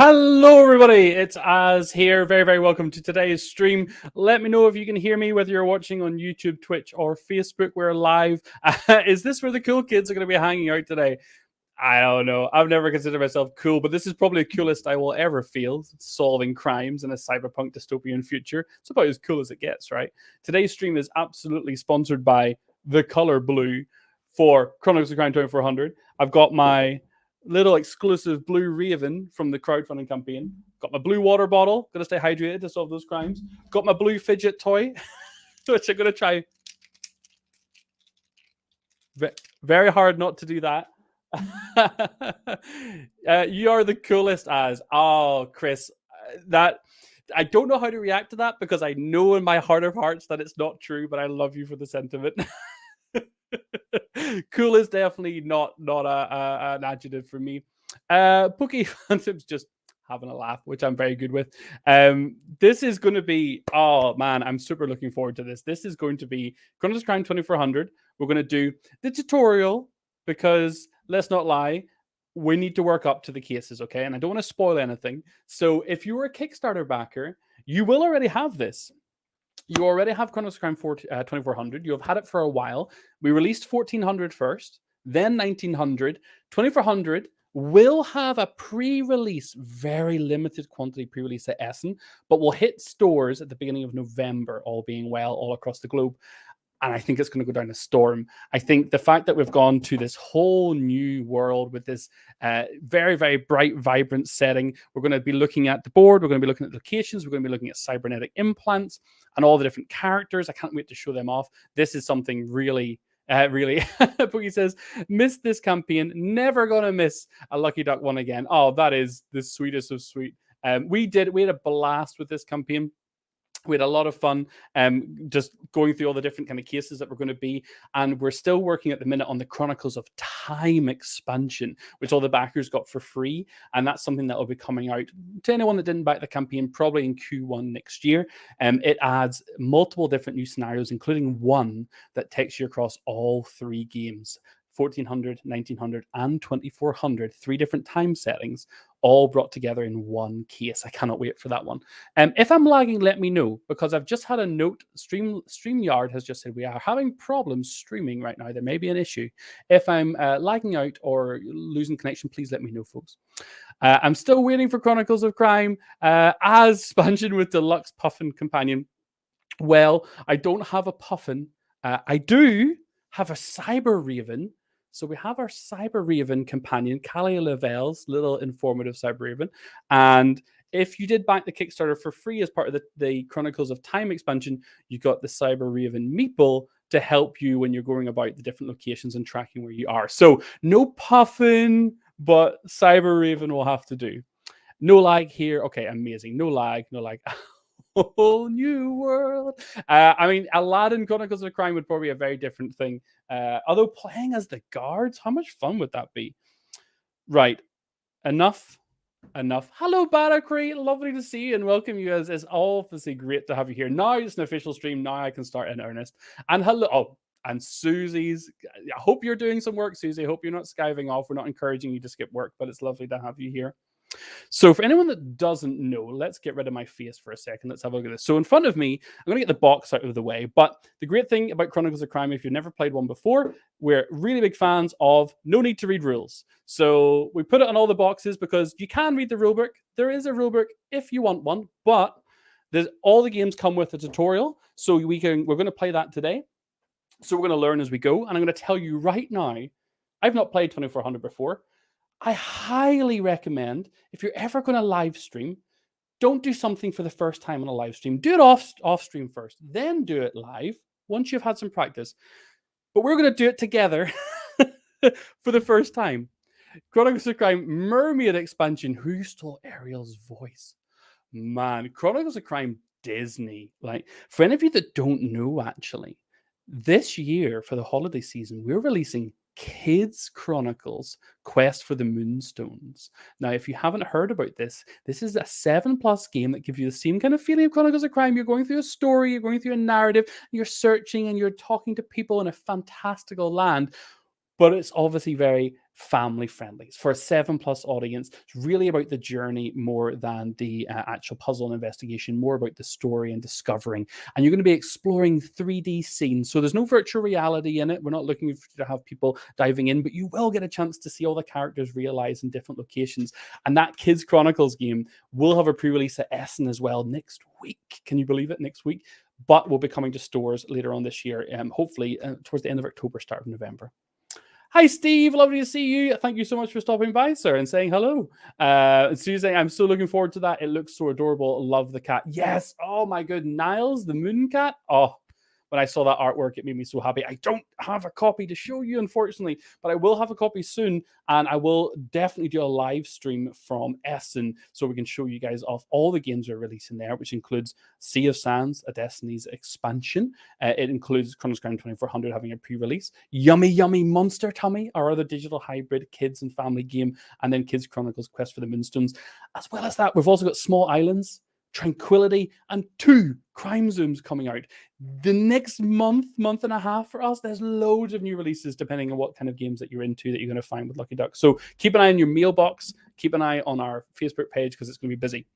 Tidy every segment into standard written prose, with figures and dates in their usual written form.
Hello everybody, it's Az here. Very, very welcome to today's stream. Let me know if you can hear me, whether you're watching on YouTube, Twitch, or Facebook. We're live. Is this where the cool kids are going to be hanging out today? I don't know. I've never considered myself cool, but this is probably the coolest I will ever feel, solving crimes in a cyberpunk dystopian future. It's about as cool as it gets, right? Today's stream is absolutely sponsored by the color blue for Chronicles of Crime 2400. I've got my little exclusive blue Raven from the crowdfunding campaign. Got my blue water bottle. Got to stay hydrated to solve those crimes. Got my blue fidget toy, which I'm going to try. Very hard not to do that. You are the coolest, Az. Oh, Chris, that I don't know how to react to that because I know in my heart of hearts that it's not true, but I love you for the sentiment. Cool is definitely not an adjective for me. Pookie Phantom's just having a laugh, which I'm very good with. This is going to be, oh man, I'm super looking forward to this. This is going to be Chronicles of Crime 2400. We're going to do the tutorial because let's not lie, we need to work up to the cases, okay? And I don't want to spoil anything. So if you were a Kickstarter backer, you will already have this. You already have Chronicles of Crime 2400. You have had it for a while. We released 1400 first, then 1900. 2400 will have a pre-release, very limited quantity pre-release at Essen, but will hit stores at the beginning of November, all being well, all across the globe. And I think it's going to go down a storm. I think the fact that we've gone to this whole new world with this very, very bright, vibrant setting, we're going to be looking at the board, we're going to be looking at locations, we're going to be looking at cybernetic implants and all the different characters. I can't wait to show them off. This is something really, Pookie says, missed this campaign, never going to miss a Lucky Duck one again. Oh, that is the sweetest of sweet. We had a blast with this campaign. We had a lot of fun just going through all the different kind of cases that we're going to be. And we're still working at the minute on the Chronicles of Time expansion, which all the backers got for free. And that's something that will be coming out to anyone that didn't back the campaign, probably in Q1 next year. It adds multiple different new scenarios, including one that takes you across all three games. 1400, 1900, and 2400, three different time settings, all brought together in one case. I cannot wait for that one. If I'm lagging, let me know, because I've just had a note. StreamYard has just said we are having problems streaming right now. There may be an issue. If I'm lagging out or losing connection, please let me know, folks. I'm still waiting for Chronicles of Crime as expansion with Deluxe Puffin Companion. Well, I don't have a Puffin. I do have a Cyber Raven. So we have our Cyber Raven companion, Kalia Lavel's little informative Cyber Raven. And if you did back the Kickstarter for free as part of the Chronicles of Time expansion, you got the Cyber Raven meatball to help you when you're going about the different locations and tracking where you are. So no Puffin, but Cyber Raven will have to do. No lag here. Okay, amazing. No lag. Whole new world. I mean, Aladdin Chronicles of Crime would probably be a very different thing. Although playing as the guards, how much fun would that be? Right. Enough. Hello, Barakri. Lovely to see you and welcome you. It's obviously great to have you here. Now it's an official stream. Now I can start in earnest. And hello. Oh, and Susie's. I hope you're doing some work, Susie. I hope you're not skiving off. We're not encouraging you to skip work, but it's lovely to have you here. So for anyone that doesn't know, let's get rid of my face for a second. Let's have a look at this. So in front of me, I'm going to get the box out of the way. But the great thing about Chronicles of Crime, if you've never played one before, we're really big fans of no need to read rules. So we put it on all the boxes because you can read the rulebook. There is a rulebook if you want one, but all the games come with a tutorial. So we're going to play that today. So we're going to learn as we go. And I'm going to tell you right now, I've not played 2400 before. I highly recommend, if you're ever going to live stream, don't do something for the first time on a live stream. Do it off stream first, then do it live once you've had some practice. But we're going to do it together for the first time. Chronicles of Crime Mermaid expansion. Who stole Ariel's voice? Man, Chronicles of Crime Disney. Like, for any of you that don't know, actually, this year for the holiday season, we're releasing Kids Chronicles Quest for the Moonstones. Now, if you haven't heard about this is a 7+ game that gives you the same kind of feeling of Chronicles of Crime. You're going through a story, you're going through a narrative, you're searching and you're talking to people in a fantastical land. But it's obviously very family friendly. It's for a 7+ audience. It's really about the journey more than the actual puzzle and investigation, more about the story and discovering. And you're going to be exploring 3D scenes. So there's no virtual reality in it. We're not looking to have people diving in, but you will get a chance to see all the characters realize in different locations. And that Kids Chronicles game will have a pre-release at Essen as well next week. Can you believe it? Next week. But will be coming to stores later on this year, hopefully towards the end of October, start of November. Hi, Steve. Lovely to see you. Thank you so much for stopping by, sir, and saying hello. Susie, I'm so looking forward to that. It looks so adorable. Love the cat. Yes. Oh, my good. Niles, the moon cat. Oh, when I saw that artwork, it made me so happy. I don't have a copy to show you, unfortunately, but I will have a copy soon, and I will definitely do a live stream from Essen so we can show you guys off all the games we're releasing there, which includes Sea of Sands, a Destiny's expansion. It includes Chronicles Ground 2400 having a pre-release, Yummy Yummy Monster Tummy, our other digital hybrid kids and family game, and then Kids Chronicles Quest for the Moonstones. As well as that, we've also got Small Islands, Tranquility, and 2 Crime Zooms coming out. The next month and a half for us, there's loads of new releases depending on what kind of games that you're into that you're going to find with Lucky Duck. So keep an eye on your mailbox, keep an eye on our Facebook page because it's going to be busy.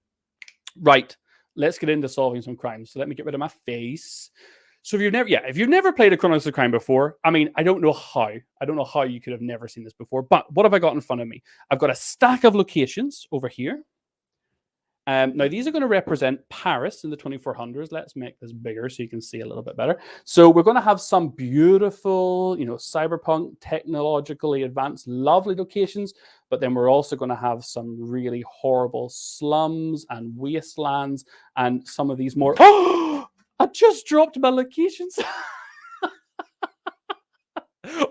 Right, let's get into solving some crimes. So let me get rid of my face. So if you've never played a Chronicles of Crime before, I mean, I don't know how you could have never seen this before, but what have I got in front of me? I've got a stack of locations over here. Now, these are going to represent Paris in the 2400s. Let's make this bigger so you can see a little bit better. So we're going to have some beautiful, cyberpunk, technologically advanced, lovely locations. But then we're also going to have some really horrible slums and wastelands and some of these more... Oh, I just dropped my locations.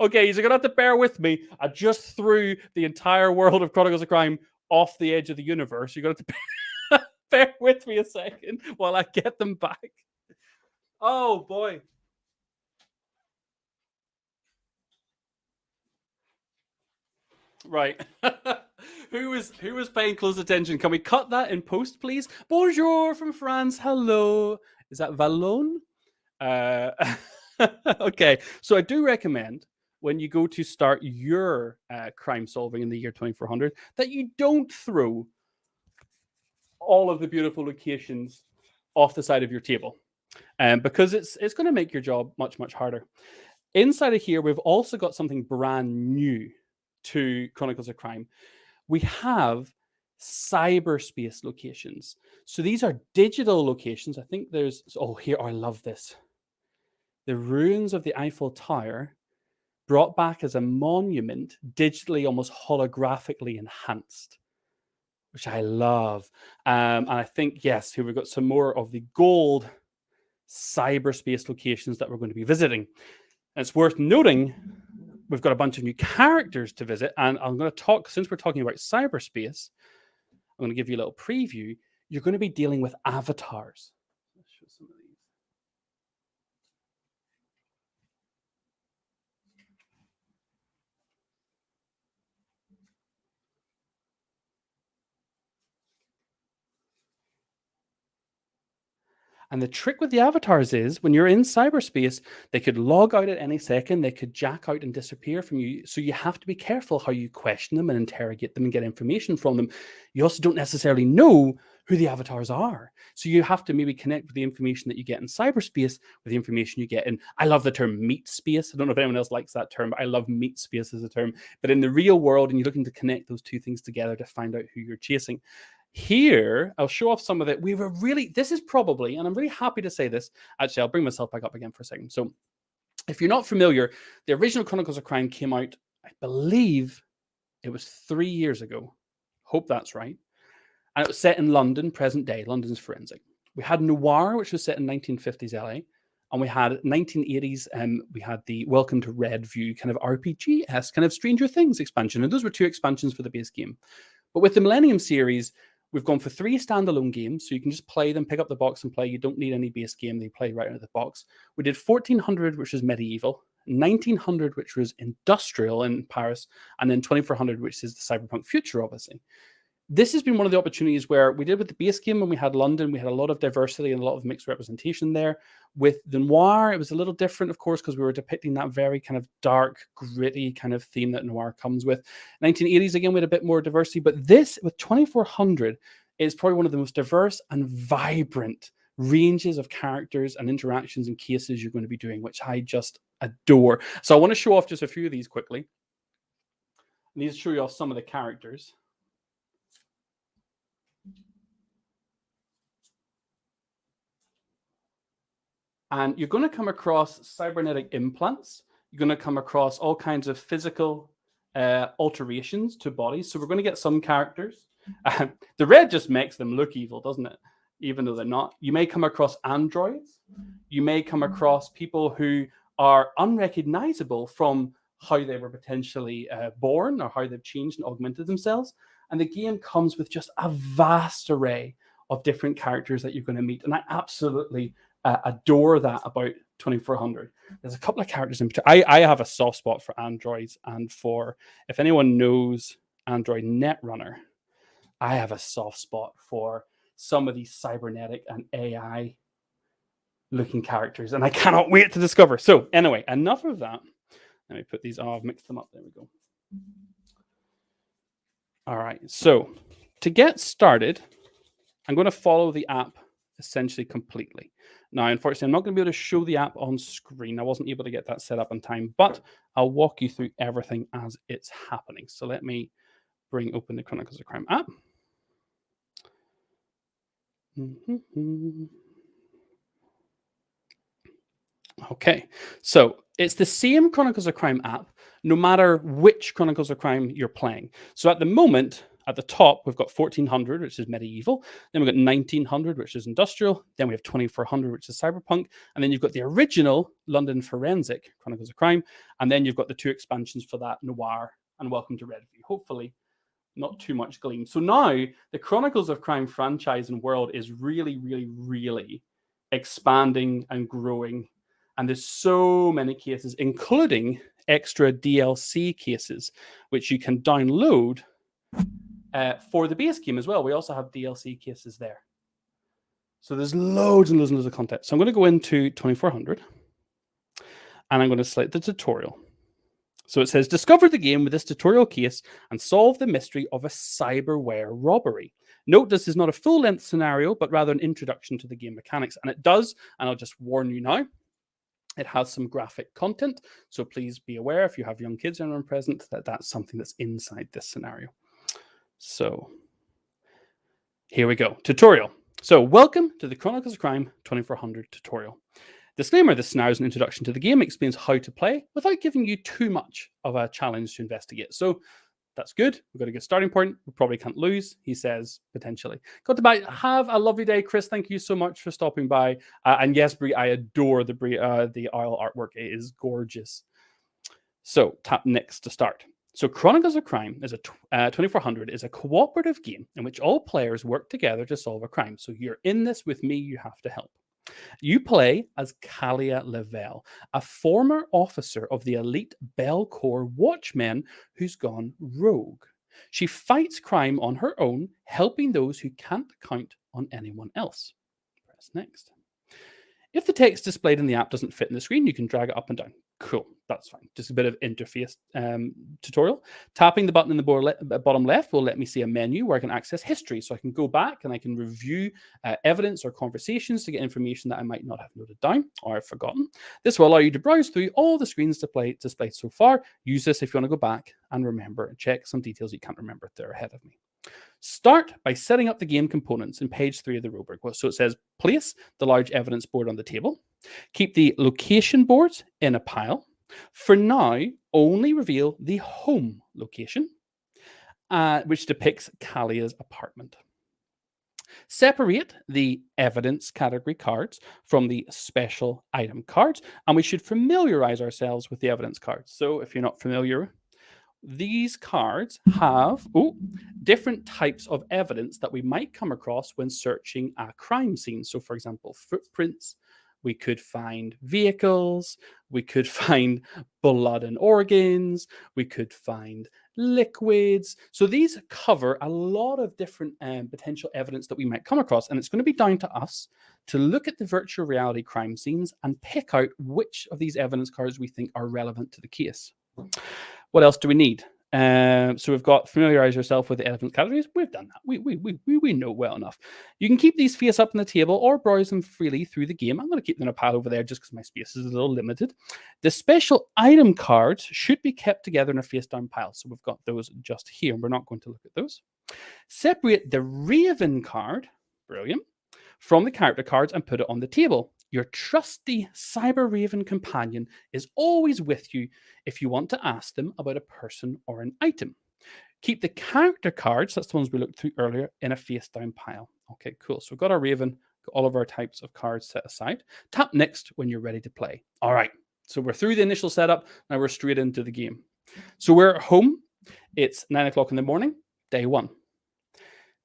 Okay, you're going to have to bear with me. I just threw the entire world of Chronicles of Crime off the edge of the universe. You're going to have to bear with me a second while I get them back. Oh boy. Right. Who was paying close attention? Can we cut that in post, please? Bonjour from France. Hello. Is that Vallon? Okay. So I do recommend when you go to start your crime solving in the year 2400 that you don't throw all of the beautiful locations off the side of your table, because it's going to make your job much, much harder. Inside of here, we've also got something brand new to Chronicles of Crime. We have cyberspace locations. So these are digital locations. I think there's... Oh, here, I love this. The ruins of the Eiffel Tower brought back as a monument, digitally, almost holographically enhanced, which I love. And I think, yes, here we've got some more of the gold cyberspace locations that we're going to be visiting. And it's worth noting, we've got a bunch of new characters to visit. And I'm going to talk, since we're talking about cyberspace, I'm going to give you a little preview. You're going to be dealing with avatars. Let's show some of these. And the trick with the avatars is when you're in cyberspace, they could log out at any second, they could jack out and disappear from you. So you have to be careful how you question them and interrogate them and get information from them. You also don't necessarily know who the avatars are. So you have to maybe connect with the information that you get in cyberspace with the information you get in... I love the term meat space. I don't know if anyone else likes that term, but I love meat space as a term. But in the real world, and you're looking to connect those two things together to find out who you're chasing. Here, I'll show off some of it. This is probably, and I'm really happy to say this, actually, I'll bring myself back up again for a second. So if you're not familiar, the original Chronicles of Crime came out, I believe it was 3 years ago. Hope that's right. And it was set in London, present day, London's forensic. We had Noir, which was set in 1950s LA. And we had 1980s, we had the Welcome to Redview kind of RPG-esque kind of Stranger Things expansion. And those were 2 expansions for the base game. But with the Millennium series, we've gone for 3 standalone games, so you can just play them, pick up the box and play. You don't need any base game. They play right out of the box. We did 1400, which was medieval, 1900, which was industrial in Paris, and then 2400, which is the cyberpunk future, obviously. this has been one of the opportunities where we did with the base game when we had London, we had a lot of diversity and a lot of mixed representation there. With the noir, it was a little different, of course, because we were depicting that very kind of dark, gritty kind of theme that noir comes with. 1980s, again, we had a bit more diversity, but this with 2400 is probably one of the most diverse and vibrant ranges of characters and interactions and cases you're going to be doing, which I just adore. So I want to show off just a few of these quickly. I need to show you off some of the characters. And you're going to come across cybernetic implants. You're going to come across all kinds of physical alterations to bodies. So we're going to get some characters. The red just makes them look evil, doesn't it? Even though they're not. You may come across androids. You may come across people who are unrecognizable from how they were potentially born or how they've changed and augmented themselves. And the game comes with just a vast array of different characters that you're going to meet. And I absolutely adore that about 2400. There's a couple of characters in particular. I have a soft spot for androids, and for, if anyone knows Android Netrunner, I have a soft spot for some of these cybernetic and AI looking characters, and I cannot wait to discover. So anyway, enough of that. Let me put these. I've mixed them up. There we go. All right. So to get started, I'm going to follow the app essentially completely. Now, unfortunately, I'm not going to be able to show the app on screen. I wasn't able to get that set up in time, but I'll walk you through everything as it's happening. So let me bring open the Chronicles of Crime app. Okay, so it's the same Chronicles of Crime app, no matter which Chronicles of Crime you're playing. So at the moment, at the top, we've got 1400, which is medieval. Then we've got 1900, which is industrial. Then we have 2400, which is cyberpunk. And then you've got the original London Forensic Chronicles of Crime. And then you've got the two expansions for that, Noir and Welcome to Redview. Hopefully, not too much gleam. So now the Chronicles of Crime franchise and world is really, really, really expanding and growing. And there's so many cases, including extra DLC cases, which you can download for the base game as well. We also have DLC cases there. So there's loads and loads and loads of content. So I'm going to go into 2400 and I'm going to select the tutorial. So it says, discover the game with this tutorial case and solve the mystery of a cyberware robbery. Note this is not a full-length scenario, but rather an introduction to the game mechanics. And it does, and I'll just warn you now, it has some graphic content. So please be aware if you have young kids and are present that that's something that's inside this scenario. So here we go. Tutorial. So welcome to the Chronicles of Crime 2400 tutorial. Disclaimer, this scenario is an introduction to the game, explains how to play without giving you too much of a challenge to investigate. So that's good. We've got a good starting point. We probably can't lose, he says, potentially. Got to buy. Have a lovely day, Chris. Thank you so much for stopping by. And yes, Brie, I adore the oil artwork. It is gorgeous. So tap next to start. So Chronicles of Crime is a 2400 is a cooperative game in which all players work together to solve a crime. So you're in this with me. You have to help. You play as Kalia Lavel, a former officer of the elite Belcorps Watchmen who's gone rogue. She fights crime on her own, helping those who can't count on anyone else. Press next. If the text displayed in the app doesn't fit in the screen, you can drag it up and down. Cool, that's fine. Just a bit of interface tutorial. Tapping the button in the bottom left will let me see a menu where I can access history. So I can go back and I can review evidence or conversations to get information that I might not have noted down or have forgotten. This will allow you to browse through all the screens displayed so far. Use this if you want to go back and remember and check some details you can't remember if they're ahead of me. Start by setting up the game components in page 3 of the rubric. So it says, place the large evidence board on the table. Keep the location boards in a pile. For now, only reveal the home location, which depicts Kalia's apartment. Separate the evidence category cards from the special item cards, and we should familiarize ourselves with the evidence cards. So if you're not familiar, these cards have different types of evidence that we might come across when searching a crime scene. So, for example, footprints, we could find vehicles, we could find blood and organs, we could find liquids. So these cover a lot of different potential evidence that we might come across, and it's going to be down to us to look at the virtual reality crime scenes and pick out which of these evidence cards we think are relevant to the case. What else do we need? So we've got familiarize yourself with the evidence categories. We've done that. We know well enough. You can keep these face up on the table or browse them freely through the game. I'm going to keep them in a pile over there just because my space is a little limited. The special item cards should be kept together in a face down pile. So we've got those just here. We're not going to look at those. Separate the Raven card, brilliant, from the character cards and put it on the table. Your trusty Cyber Raven companion is always with you if you want to ask them about a person or an item. Keep the character cards, that's the ones we looked through earlier, in a face down pile. Okay, cool. So we've got our Raven, got all of our types of cards set aside. Tap next when you're ready to play. All right, so we're through the initial setup. Now we're straight into the game. So we're at home. It's 9 o'clock in the morning, day one.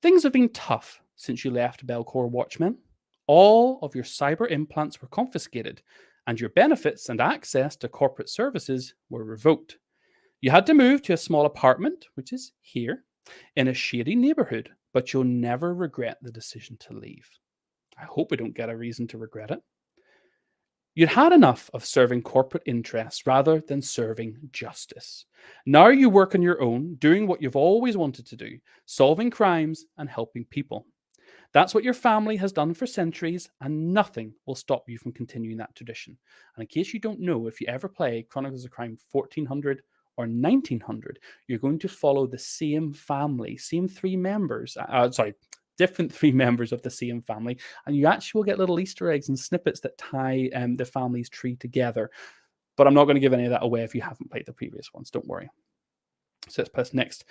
Things have been tough since you left Belcore Watchmen. All of your cyber implants were confiscated, and your benefits and access to corporate services were revoked. You had to move to a small apartment, which is here, in a shady neighborhood, but you'll never regret the decision to leave. I hope we don't get a reason to regret it. You'd had enough of serving corporate interests rather than serving justice. Now you work on your own, doing what you've always wanted to do, solving crimes and helping people. That's what your family has done for centuries, and nothing will stop you from continuing that tradition. And in case you don't know, if you ever play Chronicles of Crime 1400 or 1900, you're going to follow the same family, same three members, different three members of the same family, and you actually will get little Easter eggs and snippets that tie the family's tree together. But I'm not going to give any of that away if you haven't played the previous ones, don't worry. So let's press next.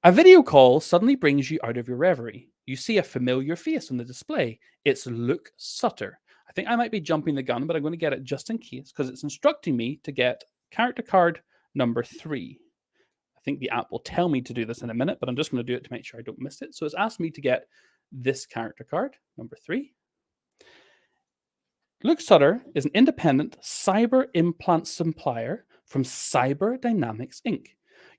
A video call suddenly brings you out of your reverie. You see a familiar face on the display. It's Luke Sutter. I think I might be jumping the gun, but I'm going to get it just in case because it's instructing me to get character card number 3. I think the app will tell me to do this in a minute, but I'm just going to do it to make sure I don't miss it. So it's asked me to get this character card, number 3. Luke Sutter is an independent cyber implant supplier from Cyber Dynamics Inc.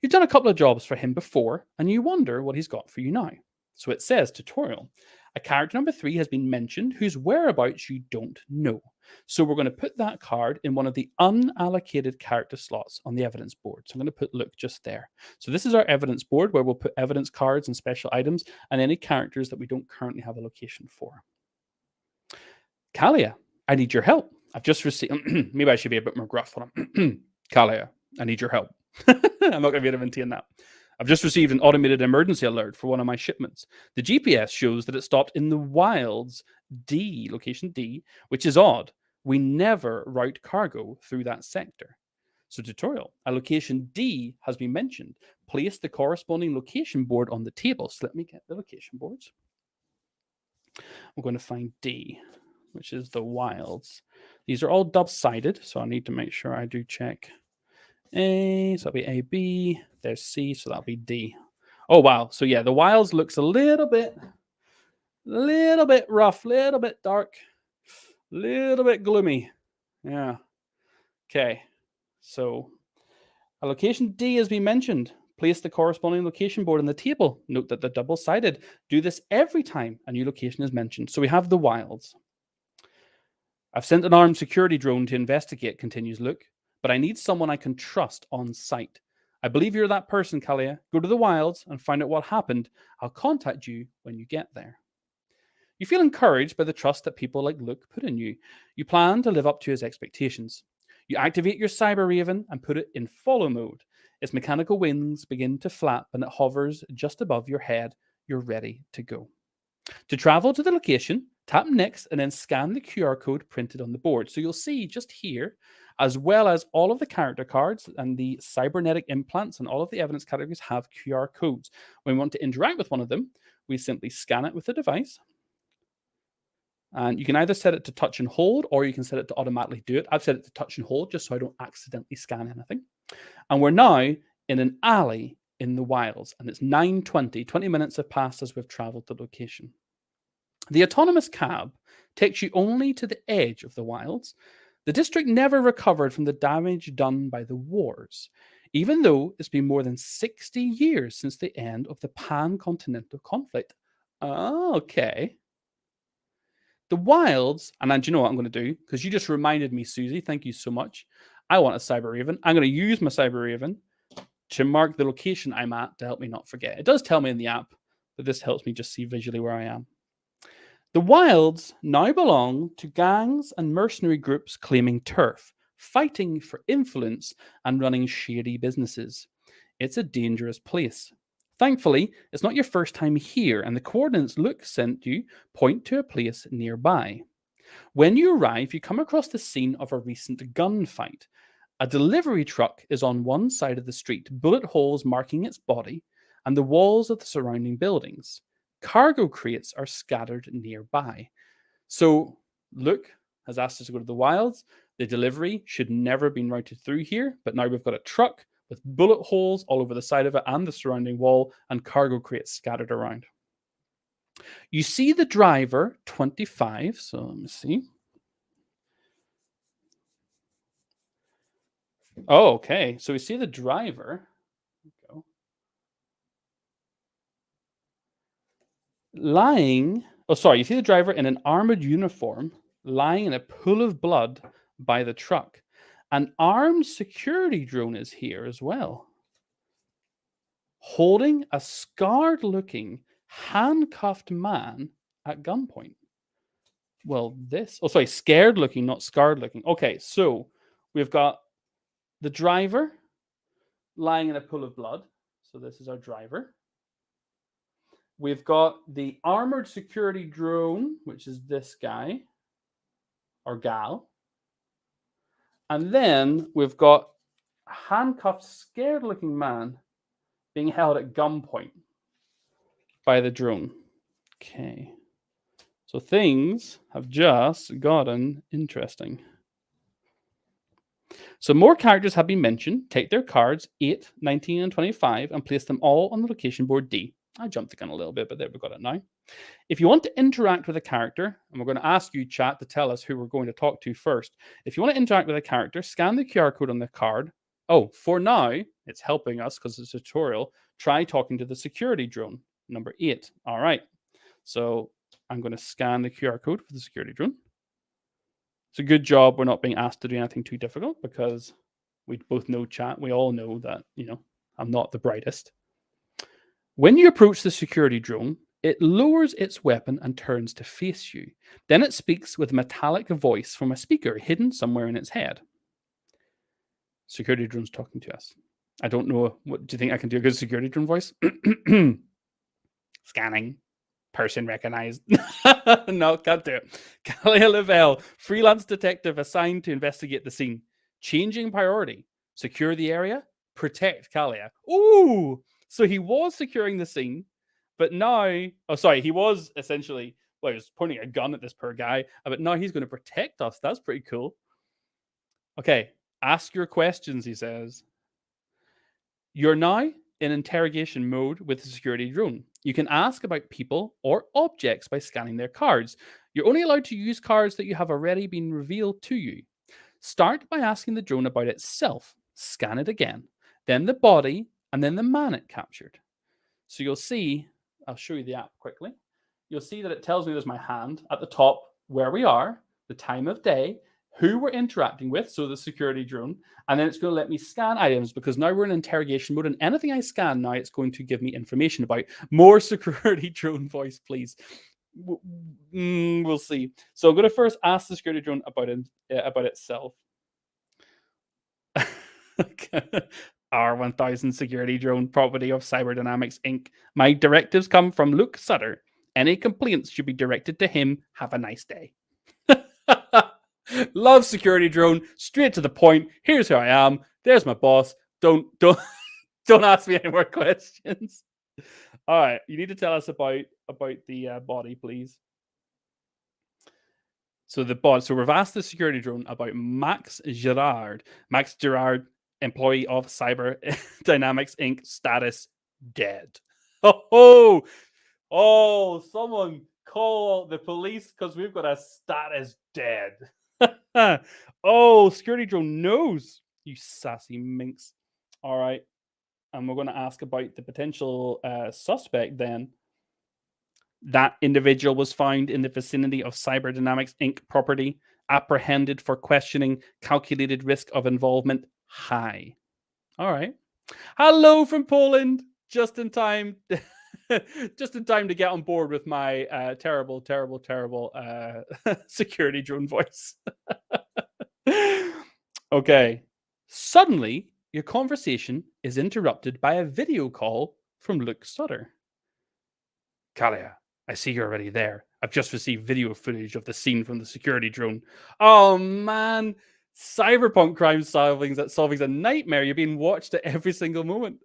You've done a couple of jobs for him before, and you wonder what he's got for you now. So it says, tutorial. A character number 3 has been mentioned whose whereabouts you don't know. So we're going to put that card in one of the unallocated character slots on the evidence board. So I'm going to put Luke just there. So this is our evidence board where we'll put evidence cards and special items and any characters that we don't currently have a location for. Kalia, I need your help. I've just received... Maybe I should be a bit more gruff on him. Kalia, I need your help. I'm not going to be able to maintain that. I've just received an automated emergency alert for one of my shipments. The GPS shows that it stopped in the wilds D, location D, which is odd. We never route cargo through that sector. So tutorial, a location D has been mentioned. Place the corresponding location board on the table. So let me get the location boards. I'm going to find D, which is the wilds. These are all double-sided, so I need to make sure I do check A, so that'll be A, B. There's C, so that'll be D. Oh, wow. So yeah, the wilds looks a little bit rough, little bit dark, little bit gloomy. Yeah. Okay. So a location D has been mentioned. Place the corresponding location board on the table. Note that they're double-sided. Do this every time a new location is mentioned. So we have the wilds. I've sent an armed security drone to investigate, continues Luke, but I need someone I can trust on site. I believe you're that person, Kalia. Go to the wilds and find out what happened. I'll contact you when you get there. You feel encouraged by the trust that people like Luke put in you. You plan to live up to his expectations. You activate your Cyber Raven and put it in follow mode. Its mechanical wings begin to flap and it hovers just above your head. You're ready to go. To travel to the location, tap next and then scan the QR code printed on the board. So you'll see just here, as well as all of the character cards and the cybernetic implants and all of the evidence categories have QR codes. When we want to interact with one of them, we simply scan it with the device. And you can either set it to touch and hold, or you can set it to automatically do it. I've set it to touch and hold just so I don't accidentally scan anything. And we're now in an alley in the wilds, and it's 9:20. 20 minutes have passed as we've traveled to location. The autonomous cab takes you only to the edge of the wilds. The district never recovered from the damage done by the wars, even though it's been more than 60 years since the end of the pan-continental conflict. Oh, okay. The wilds, and then do you know what I'm going to do? Because you just reminded me, Susie. Thank you so much. I want a cyber raven. I'm going to use my cyber raven to mark the location I'm at to help me not forget. It does tell me in the app, but this helps me just see visually where I am. The wilds now belong to gangs and mercenary groups claiming turf, fighting for influence, and running shady businesses. It's a dangerous place. Thankfully, it's not your first time here, and the coordinates Luke sent you point to a place nearby. When you arrive, you come across the scene of a recent gunfight. A delivery truck is on one side of the street, bullet holes marking its body, and the walls of the surrounding buildings. Cargo crates are scattered nearby. So, Luke has asked us to go to the wilds. The delivery should never have been routed through here, but now we've got a truck with bullet holes all over the side of it and the surrounding wall, and cargo crates scattered around. You see the driver, 25. So, let me see. Oh, okay. So we see the driver. Go. Lying. Oh, sorry. You see the driver in an armored uniform lying in a pool of blood by the truck. An armed security drone is here as well, holding a scarred looking, handcuffed man at gunpoint. Well, scared looking, not scarred looking. Okay, so we've got the driver lying in a pool of blood. So this is our driver. We've got the armored security drone, which is this guy or gal. And then we've got a handcuffed, scared looking man being held at gunpoint by the drone. Okay. So things have just gotten interesting. So more characters have been mentioned. Take their cards 8, 19, and 25 and place them all on the location board D. I jumped the gun a little bit, but there we've got it now. If you want to interact with a character, and we're going to ask you, chat, to tell us who we're going to talk to first. If you want to interact with a character, scan the QR code on the card. Oh, for now, it's helping us because it's a tutorial. Try talking to the security drone, number 8. All right. So I'm going to scan the QR code for the security drone. It's a good job we're not being asked to do anything too difficult because we both know, chat. We all know that, I'm not the brightest. When you approach the security drone, it lowers its weapon and turns to face you. Then it speaks with a metallic voice from a speaker hidden somewhere in its head. Security drone's talking to us. I don't know. What do you think I can do a good security drone voice? Scanning. Person recognized. No, can't do it. Kalia Lavel, freelance detective assigned to investigate the scene. Changing priority. Secure the area. Protect Kalia. Ooh! So he was securing the scene, but now, he was essentially, he was pointing a gun at this poor guy, but now he's going to protect us. That's pretty cool. Okay, ask your questions, he says. You're now in interrogation mode with the security drone. You can ask about people or objects by scanning their cards. You're only allowed to use cards that you have already been revealed to you. Start by asking the drone about itself. Scan it again. Then the body, and then the man it captured. So you'll see, I'll show you the app quickly. You'll see that it tells me there's my hand at the top, where we are, the time of day, who we're interacting with, so the security drone, and then it's going to let me scan items because now we're in interrogation mode, and anything I scan now, it's going to give me information about. More security drone voice, please. We'll see. So I'm going to first ask the security drone about itself. R1000 security drone, property of Cyberdynamics Inc. My directives come from Luke Sutter. Any complaints should be directed to him. Have a nice day. Love security drone. Straight to the point. Here's who I am. There's my boss. Don't ask me any more questions. All right, you need to tell us about the body, please. So the body. So we've asked the security drone about Max Gerard. Max Gerard, employee of Cyberdynamics Inc. Status dead. Oh, someone call the police because we've got a status dead. Oh, security drone knows, you sassy minx. All right. And we're going to ask about the potential suspect then. That individual was found in the vicinity of Cyberdynamics Inc. property, apprehended for questioning, calculated risk of involvement high. All right. Hello from Poland. Just in time. Just in time to get on board with my terrible security drone voice. Okay. Suddenly, your conversation is interrupted by a video call from Luke Sutter. Kalia, I see you're already there. I've just received video footage of the scene from the security drone. Oh man, cyberpunk crime solving's a nightmare. You're being watched at every single moment.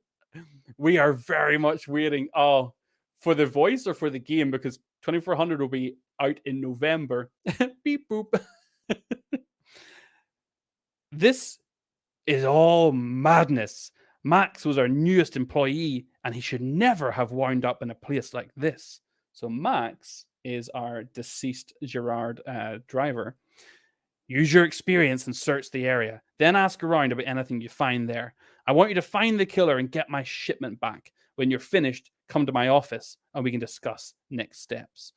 We are very much waiting. Oh, for the voice or for the game, because 2400 will be out in November. Beep boop. This is all madness. Max was our newest employee, and he should never have wound up in a place like this. So Max is our deceased Gerard driver. Use your experience and search the area. Then ask around about anything you find there. I want you to find the killer and get my shipment back. When you're finished, come to my office and we can discuss next steps.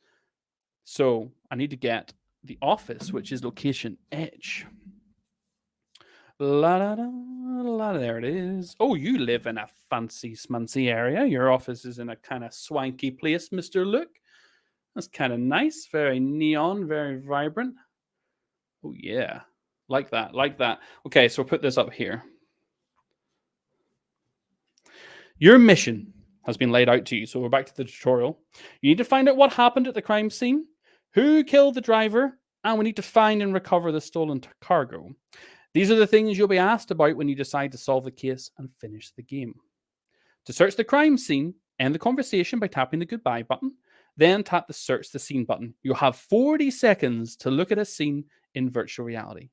So I need to get the office, which is location H. There it is. Oh, you live in a fancy smancy area. Your office is in a kind of swanky place, Mr. Luke. That's kind of nice. Very neon, very vibrant. Oh, yeah. Like that, like that. Okay, so we'll put this up here. Your mission has been laid out to you. So we're back to the tutorial. You need to find out what happened at the crime scene, who killed the driver, and we need to find and recover the stolen cargo. These are the things you'll be asked about when you decide to solve the case and finish the game. To search the crime scene, end the conversation by tapping the goodbye button, then tap the search the scene button. You'll have 40 seconds to look at a scene in virtual reality.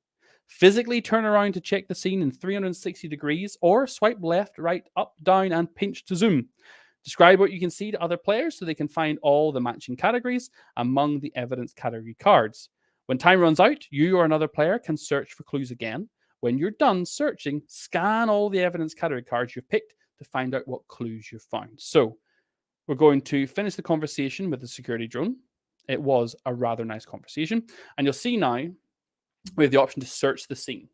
Physically turn around to check the scene in 360 degrees, or swipe left, right, up, down, and pinch to zoom. Describe what you can see to other players so they can find all the matching categories among the evidence category cards. When time runs out, you or another player can search for clues again. When you're done searching, scan all the evidence category cards you've picked to find out what clues you've found. So we're going to finish the conversation with the security drone. It was a rather nice conversation. And you'll see now we have the option to search the scene.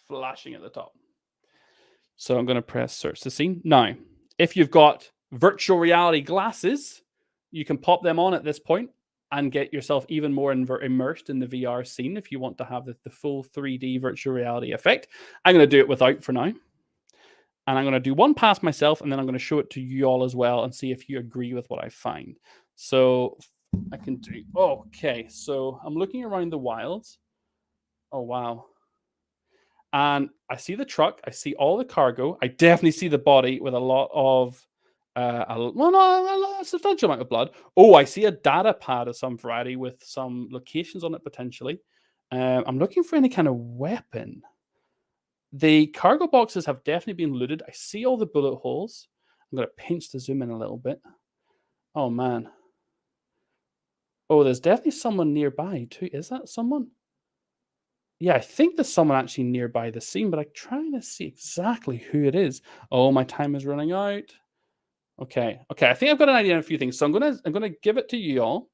Flashing at the top. So I'm going to press search the scene. Now, if you've got virtual reality glasses, you can pop them on at this point and get yourself even more immersed in the VR scene if you want to have the full 3D virtual reality effect. I'm going to do it without for now. And I'm going to do one pass myself, and then I'm going to show it to you all as well and see if you agree with what I find. So I can do... Okay, so I'm looking around the wilds. Oh, wow. And I see the truck. I see all the cargo. I definitely see the body with a lot of... a substantial amount of blood. Oh, I see a data pad of some variety with some locations on it potentially. I'm looking for any kind of weapon. The cargo boxes have definitely been looted. I see all the bullet holes. I'm going to pinch to zoom in a little bit. Oh, man. Oh, there's definitely someone nearby too. Is that someone? Yeah, I think there's someone actually nearby the scene, but I'm trying to see exactly who it is. Oh, my time is running out. Okay. I think I've got an idea on a few things. So I'm gonna give it to you all,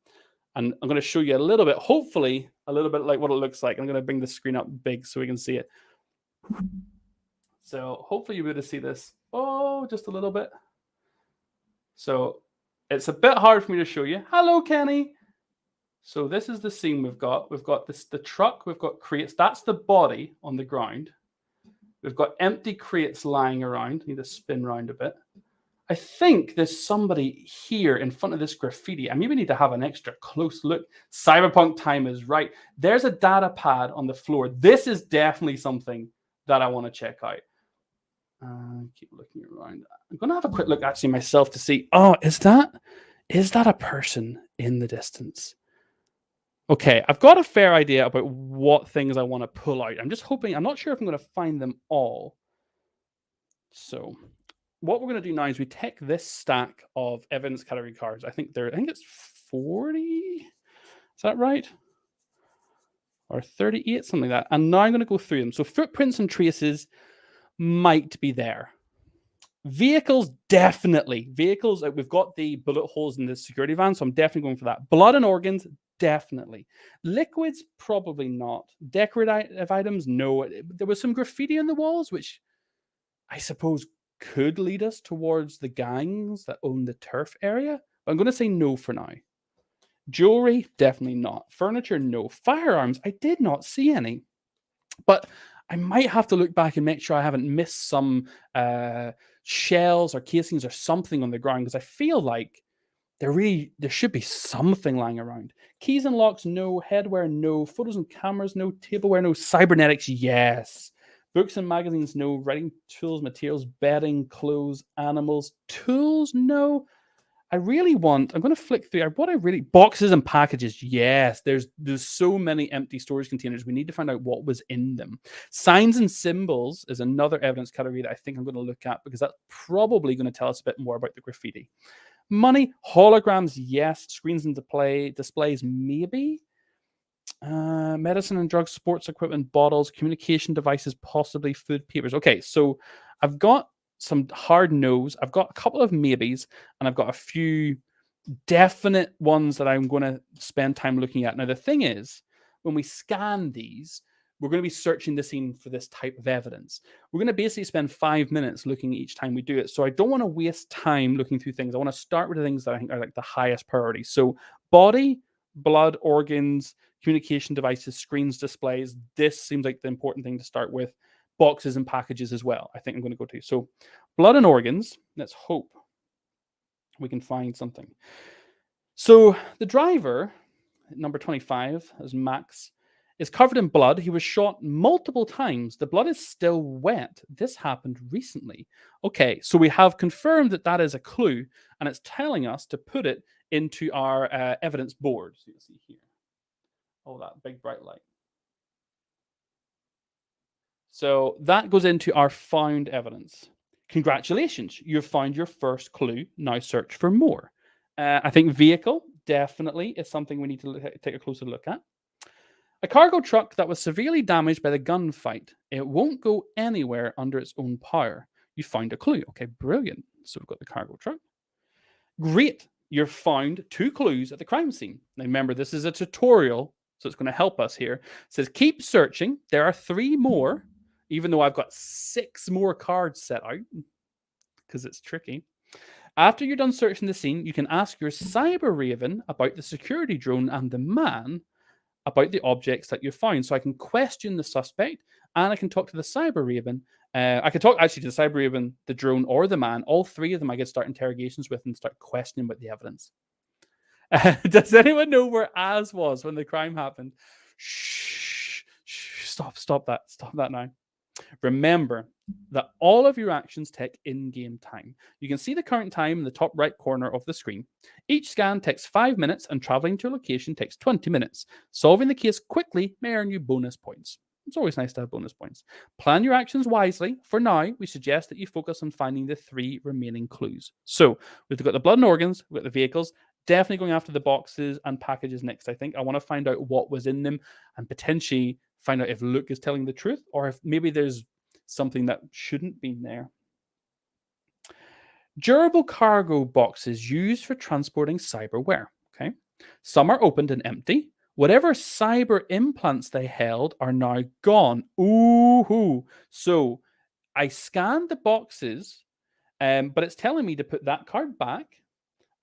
and I'm gonna show you a little bit, hopefully a little bit like what it looks like. I'm gonna bring the screen up big so we can see it. So hopefully you'll be able to see this. Oh, just a little bit. So it's a bit hard for me to show you. Hello, Kenny. So this is the scene we've got. We've got the truck. We've got crates. That's the body on the ground. We've got empty crates lying around. I need to spin around a bit. I think there's somebody here in front of this graffiti. I maybe need to have an extra close look. Cyberpunk time is right. There's a data pad on the floor. This is definitely something that I want to check out. Keep looking around. I'm going to have a quick look actually myself to see. Oh, is that a person in the distance? Okay, I've got a fair idea about what things I want to pull out. I'm just hoping, I'm not sure if I'm going to find them all. So what we're going to do now is we take this stack of evidence category cards. I think it's 40. Is that right? Or 38, something like that. And now I'm going to go through them. So footprints and traces might be there. Vehicles, definitely. Vehicles, we've got the bullet holes in the security van, so I'm definitely going for that. Blood and organs, definitely. Liquids, probably not. Decorative items, no. There was some graffiti on the walls, which I suppose could lead us towards the gangs that own the turf area. But I'm going to say no for now. Jewelry, definitely not. Furniture, no. Firearms, I did not see any. But I might have to look back and make sure I haven't missed some shells or casings or something on the ground, because I feel like there should be something lying around. Keys and locks, no. Headwear, no. Photos and cameras, no. Tableware, no. Cybernetics, yes. Books and magazines, no. Writing tools, materials, bedding, clothes, animals, tools, no. I'm going to flick through boxes and packages. Yes, there's so many empty storage containers. We need to find out what was in them. Signs and symbols is another evidence category that I think I'm going to look at, because that's probably going to tell us a bit more about the graffiti. Money, holograms, yes. Screens and displays, maybe. Medicine and drugs, sports equipment, bottles, communication devices, possibly food, papers. Okay, so I've got some hard no's. I've got a couple of maybes, and I've got a few definite ones that I'm going to spend time looking at. Now, the thing is, when we scan these, we're going to be searching the scene for this type of evidence. We're going to basically spend 5 minutes looking each time we do it. So I don't want to waste time looking through things. I want to start with the things that I think are like the highest priority. So body, blood, organs, communication devices, screens, displays. This seems like the important thing to start with. Boxes and packages as well, I think I'm going to go to. So blood and organs. Let's hope we can find something. So the driver, number 25, as Max, is covered in blood. He was shot multiple times. The blood is still wet. This happened recently. Okay, so we have confirmed that that is a clue, and it's telling us to put it into our evidence board. So you see here. Oh, that big bright light. So that goes into our found evidence. Congratulations, you've found your first clue. Now search for more. I think vehicle definitely is something we need to take a closer look at. A cargo truck that was severely damaged by the gunfight. It won't go anywhere under its own power. You found a clue. Okay, brilliant. So we've got the cargo truck. Great. You've found 2 clues at the crime scene. Now remember, this is a tutorial, so it's going to help us here. It says keep searching. There are 3 more, even though I've got 6 more cards set out, because it's tricky. After you're done searching the scene, you can ask your cyber raven about the security drone and the man about the objects that you found. So I can question the suspect, and I can talk to the cyber raven. I can talk actually to the cyber raven, the drone, or the man. All 3 of them I could start interrogations with and start questioning about the evidence. Does anyone know where Az was when the crime happened? Shh, stop that now. Remember that all of your actions take in-game time. You can see the current time in the top right corner of the screen. Each scan takes 5 minutes, and traveling to a location takes 20 minutes. Solving the case quickly may earn you bonus points. It's always nice to have bonus points. Plan your actions wisely. For now, we suggest that you focus on finding the 3 remaining clues. So we've got the blood and organs, we've got the vehicles, definitely going after the boxes and packages next, I think. I want to find out what was in them, and potentially find out if Luke is telling the truth, or if maybe there's something that shouldn't be there. Durable cargo boxes used for transporting cyberware. Okay. Some are opened and empty. Whatever cyber implants they held are now gone. Ooh. So I scanned the boxes, but it's telling me to put that card back.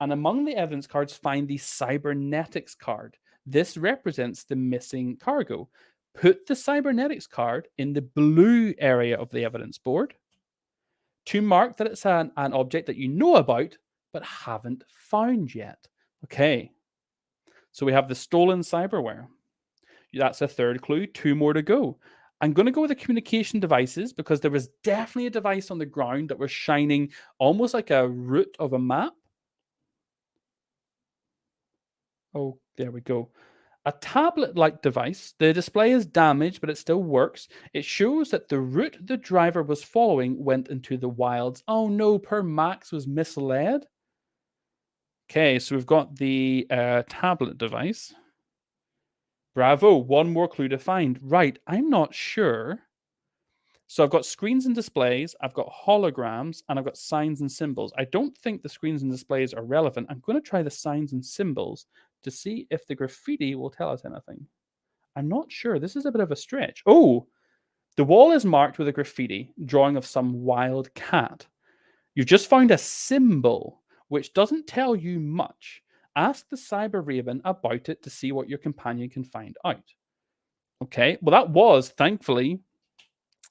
And among the evidence cards, find the cybernetics card. This represents the missing cargo. Put the cybernetics card in the blue area of the evidence board to mark that it's an object that you know about but haven't found yet. Okay. So we have the stolen cyberware. That's a 3rd clue. 2 more to go. I'm going to go with the communication devices, because there was definitely a device on the ground that was shining almost like a root of a map. Oh, there we go. A tablet like device. The display is damaged, but it still works. It shows that the route the driver was following went into the wilds. Oh no, Per Max was misled. Okay, so we've got the tablet device. Bravo, one more clue to find. Right, I'm not sure. So I've got screens and displays, I've got holograms, and I've got signs and symbols. I don't think the screens and displays are relevant. I'm going to try the signs and symbols to see if the graffiti will tell us anything. I'm not sure. This is a bit of a stretch. Oh, the wall is marked with a graffiti drawing of some wild cat. You've just found a symbol which doesn't tell you much. Ask the Cyber Raven about it to see what your companion can find out. Okay, well, that was thankfully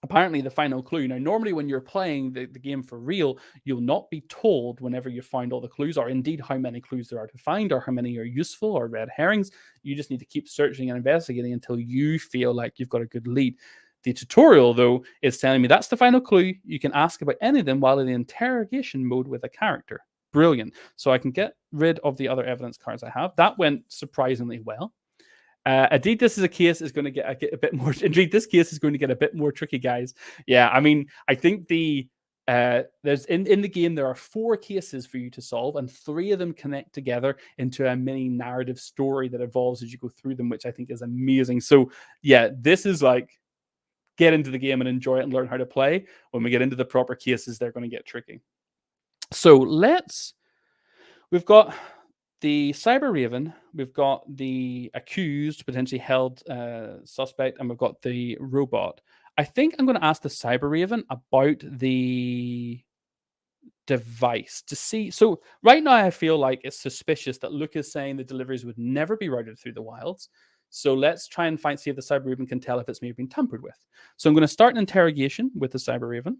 apparently the final clue. Now, normally when you're playing the game for real, you'll not be told whenever you find all the clues, or indeed how many clues there are to find, or how many are useful or red herrings. You just need to keep searching and investigating until you feel like you've got a good lead. The tutorial, though, is telling me that's the final clue. You can ask about any of them while in the interrogation mode with a character. Brilliant. So I can get rid of the other evidence cards I have. That went surprisingly well. Indeed, this is a case is going to get a bit more. Indeed, this case is going to get a bit more tricky, guys. Yeah, I mean, I think there's in the game there are 4 cases for you to solve, and 3 of them connect together into a mini narrative story that evolves as you go through them, which I think is amazing. So yeah, this is like get into the game and enjoy it and learn how to play. When we get into the proper cases, they're going to get tricky. So we've got the Cyber Raven, we've got the accused, potentially held suspect, and we've got the robot. I think I'm going to ask the Cyber Raven about the device to see. So right now, I feel like it's suspicious that Luke is saying the deliveries would never be routed through the wilds. So let's try and see if the Cyber Raven can tell if it's maybe been tampered with. So I'm going to start an interrogation with the Cyber Raven.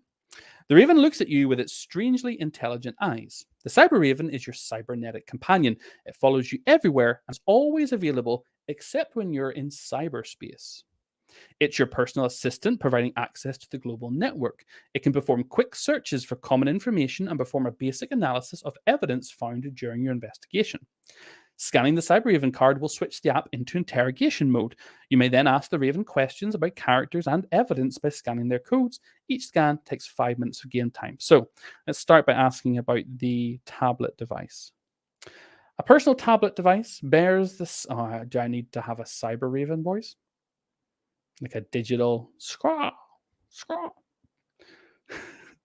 The Raven looks at you with its strangely intelligent eyes. The Cyber Raven is your cybernetic companion. It follows you everywhere and is always available except when you're in cyberspace. It's your personal assistant, providing access to the global network. It can perform quick searches for common information and perform a basic analysis of evidence found during your investigation. Scanning the Cyber Raven card will switch the app into interrogation mode. You may then ask the Raven questions about characters and evidence by scanning their codes. Each scan takes 5 minutes of game time. So let's start by asking about the tablet device. A personal tablet device bears this. Oh, do I need to have a Cyber Raven voice? Like a digital scrawl.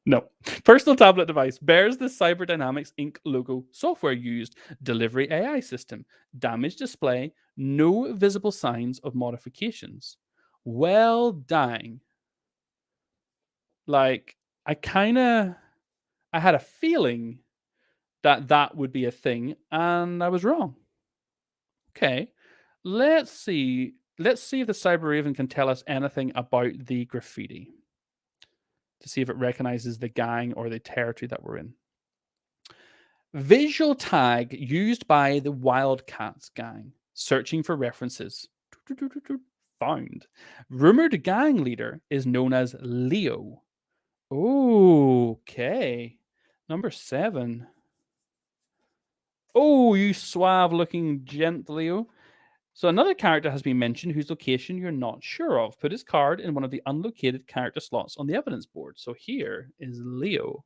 No. Personal tablet device bears the Cyberdynamics Inc. logo, software used, delivery AI system, damaged display, no visible signs of modifications. Well, dang. Like, I had a feeling that that would be a thing, and I was wrong. Okay. Let's see. Let's see if the Cyber Raven can tell us anything about the graffiti to see if it recognizes the gang or the territory that we're in. Visual tag used by the Wildcats gang. Searching for references. Found. Rumored gang leader is known as Leo. Okay. Number 7. Oh, you suave looking gent, Leo. So another character has been mentioned whose location you're not sure of. Put his card in one of the unlocated character slots on the evidence board. So here is Leo,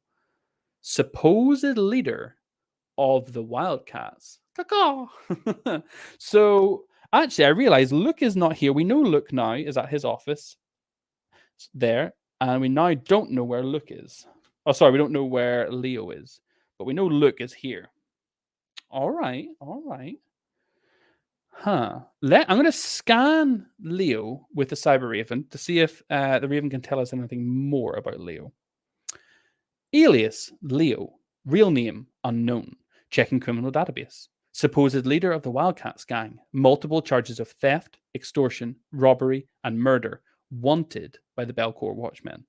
supposed leader of the Wildcats. Caw-caw. So actually, I realized Luke is not here. We know Luke now is at his office there, and we now don't know where Luke is. Oh, sorry, we don't know where Leo is, but we know Luke is here. All right, all right. Huh. I'm going to scan Leo with the Cyber Raven to see if the Raven can tell us anything more about Leo. Alias Leo. Real name unknown. Checking criminal database. Supposed leader of the Wildcats gang. Multiple charges of theft, extortion, robbery, and murder. Wanted by the Belcourt Watchmen.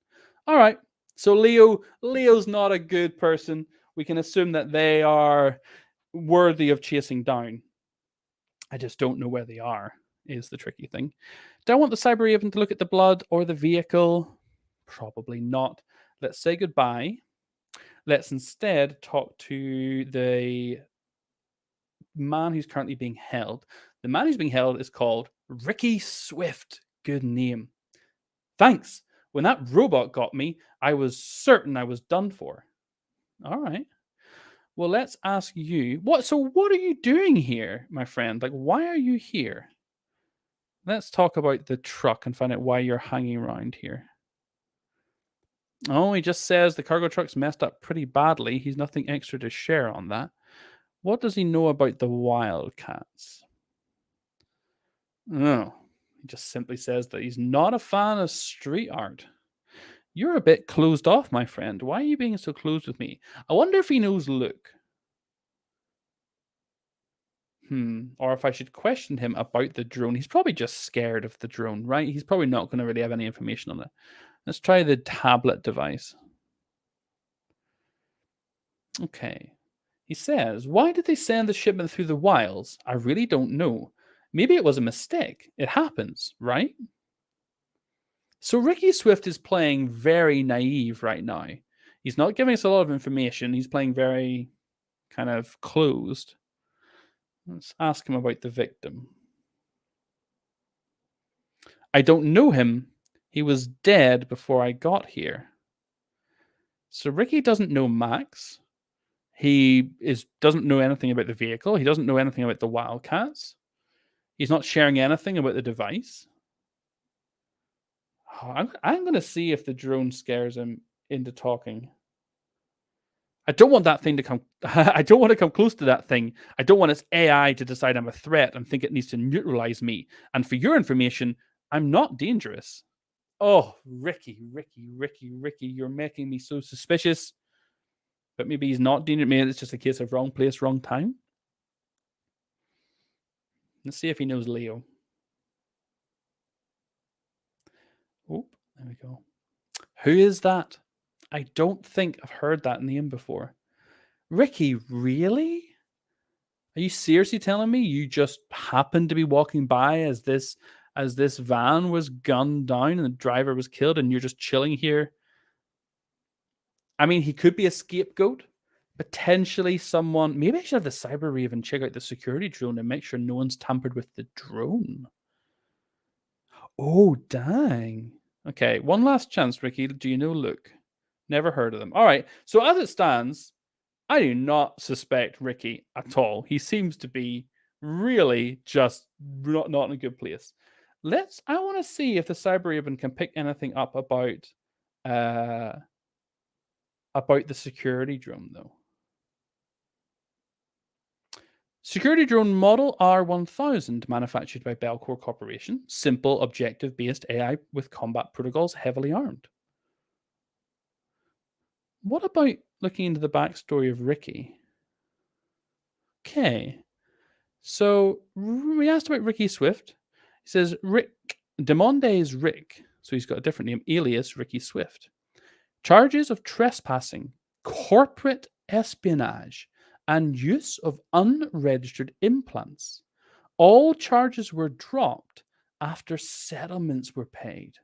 All right. So Leo's not a good person. We can assume that they are worthy of chasing down. I just don't know where they are, is the tricky thing. Do I want the Cyber Raven to look at the blood or the vehicle? Probably not. Let's say goodbye. Let's instead talk to the man who's currently being held. The man who's being held is called Ricky Swift. Good name. Thanks. When that robot got me, I was certain I was done for. All right. Well, let's ask you what are you doing here, my friend? Like, why are you here? Let's talk about the truck and find out why you're hanging around here. Oh, he just says the cargo truck's messed up pretty badly. He's nothing extra to share on that. What does he know about the Wildcats? Oh, he just simply says that he's not a fan of street art. You're a bit closed off, my friend. Why are you being so closed with me? I wonder if he knows Luke. Or if I should question him about the drone. He's probably just scared of the drone, right? He's probably not going to really have any information on it. Let's try the tablet device. Okay. He says, why did they send the shipment through the wilds? I really don't know. Maybe it was a mistake. It happens, right? So Ricky Swift is playing very naive right now. He's not giving us a lot of information. He's playing very kind of closed. Let's ask him about the victim. I don't know him. He was dead before I got here. So Ricky doesn't know Max. He doesn't know anything about the vehicle. He doesn't know anything about the Wildcats. He's not sharing anything about the device. Oh, I'm going to see if the drone scares him into talking. I don't want that thing to come. I don't want to come close to that thing. I don't want its AI to decide I'm a threat and think it needs to neutralize me. And for your information, I'm not dangerous. Oh, Ricky, you're making me so suspicious. But maybe he's not dangerous. Maybe it's just a case of wrong place, wrong time. Let's see if he knows Leo. Oh, there we go. Who is that? I don't think I've heard that name before. Ricky, really? Are you seriously telling me you just happened to be walking by as this van was gunned down and the driver was killed and you're just chilling here? I mean, he could be a scapegoat. Potentially someone. Maybe I should have the cyber raven check out the security drone and make sure no one's tampered with the drone. Oh, dang. Okay, one last chance, Ricky. Do you know Luke? Never heard of them. All right. So as it stands, I do not suspect Ricky at all. He seems to be really just not in a good place. I want to see if the cyber raven can pick anything up uh about the security drone though. Security drone model R1000, manufactured by Bellcore Corporation. Simple, objective based AI with combat protocols, heavily armed. What about looking into the backstory of Ricky? Okay. So we asked about Ricky Swift. He says Rick Demonde is Rick. So he's got a different name, alias Ricky Swift. Charges of trespassing, corporate espionage, and use of unregistered implants. All charges were dropped after settlements were paid.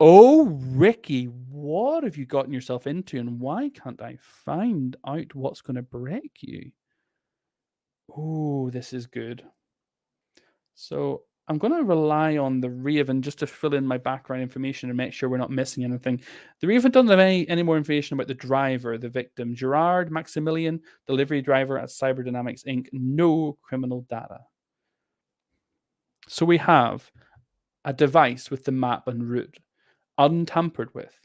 Oh, Ricky, what have you gotten yourself into, and why can't I find out what's going to break you? Oh, this is good. So I'm going to rely on the Raven just to fill in my background information and make sure we're not missing anything. The Raven doesn't have any more information about the driver, the victim, Gerard Maximilian, delivery driver at Cyberdynamics Inc. No criminal data. So we have a device with the map and route, untampered with.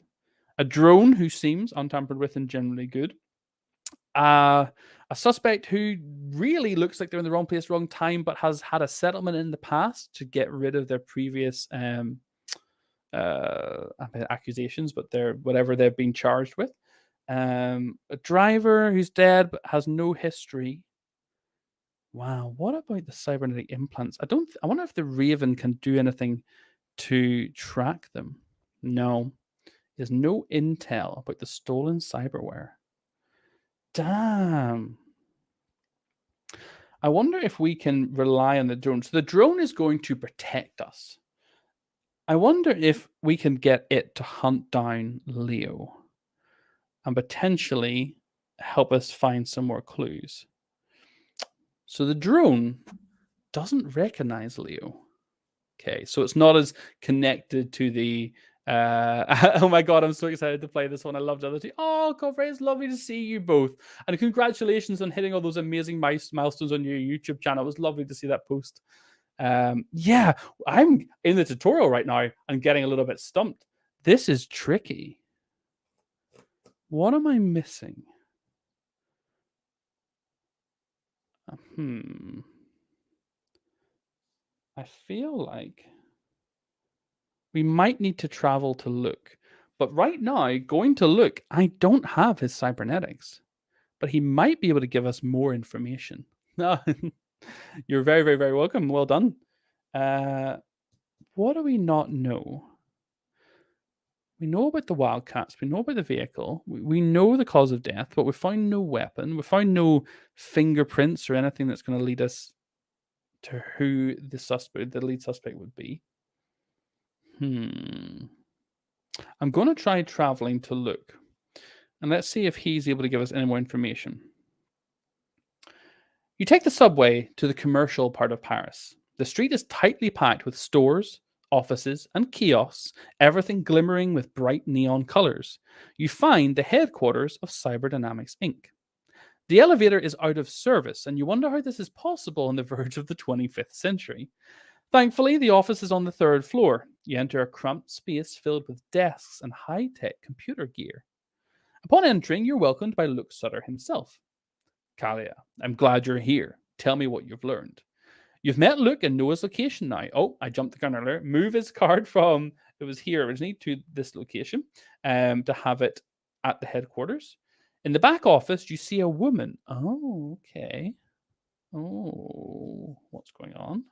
A drone who seems untampered with and generally good. A suspect who really looks like they're in the wrong place, wrong time, but has had a settlement in the past to get rid of their previous accusations, but they're whatever they've been charged with. A driver who's dead but has no history. Wow, what about the cybernetic implants? I wonder if the Raven can do anything to track them. No, there's no intel about the stolen cyberware. Damn. I wonder if we can rely on the drone. So the drone is going to protect us. I wonder if we can get it to hunt down Leo and potentially help us find some more clues. So the drone doesn't recognize Leo. Okay, so it's not as connected to the. Oh my god, I'm so excited to play this one. I love the other two. Oh, Coffrey, it's lovely to see you both. And congratulations on hitting all those amazing milestones on your YouTube channel. It was lovely to see that post. Yeah, I'm in the tutorial right now and getting a little bit stumped. This is tricky. What am I missing? I feel like we might need to travel to Luke. But right now, going to Luke, I don't have his cybernetics. But he might be able to give us more information. You're very, very, very welcome. Well done. What do we not know? We know about the wildcats. We know about the vehicle. We know the cause of death, but we found no weapon. We found no fingerprints or anything that's going to lead us to who the lead suspect would be. I'm going to try traveling to Luke. And let's see if he's able to give us any more information. You take the subway to the commercial part of Paris. The street is tightly packed with stores, offices, and kiosks, everything glimmering with bright neon colors. You find the headquarters of Cyberdynamics Inc. The elevator is out of service, and you wonder how this is possible on the verge of the 25th century. Thankfully, the office is on the third floor. You enter a cramped space filled with desks and high-tech computer gear. Upon entering, you're welcomed by Luke Sutter himself. Kalia, I'm glad you're here. Tell me what you've learned. You've met Luke and know his location now. Oh, I jumped the gun earlier. Move his card from, it was here originally, to this location to have it at the headquarters. In the back office, you see a woman. Oh, okay. Oh, what's going on?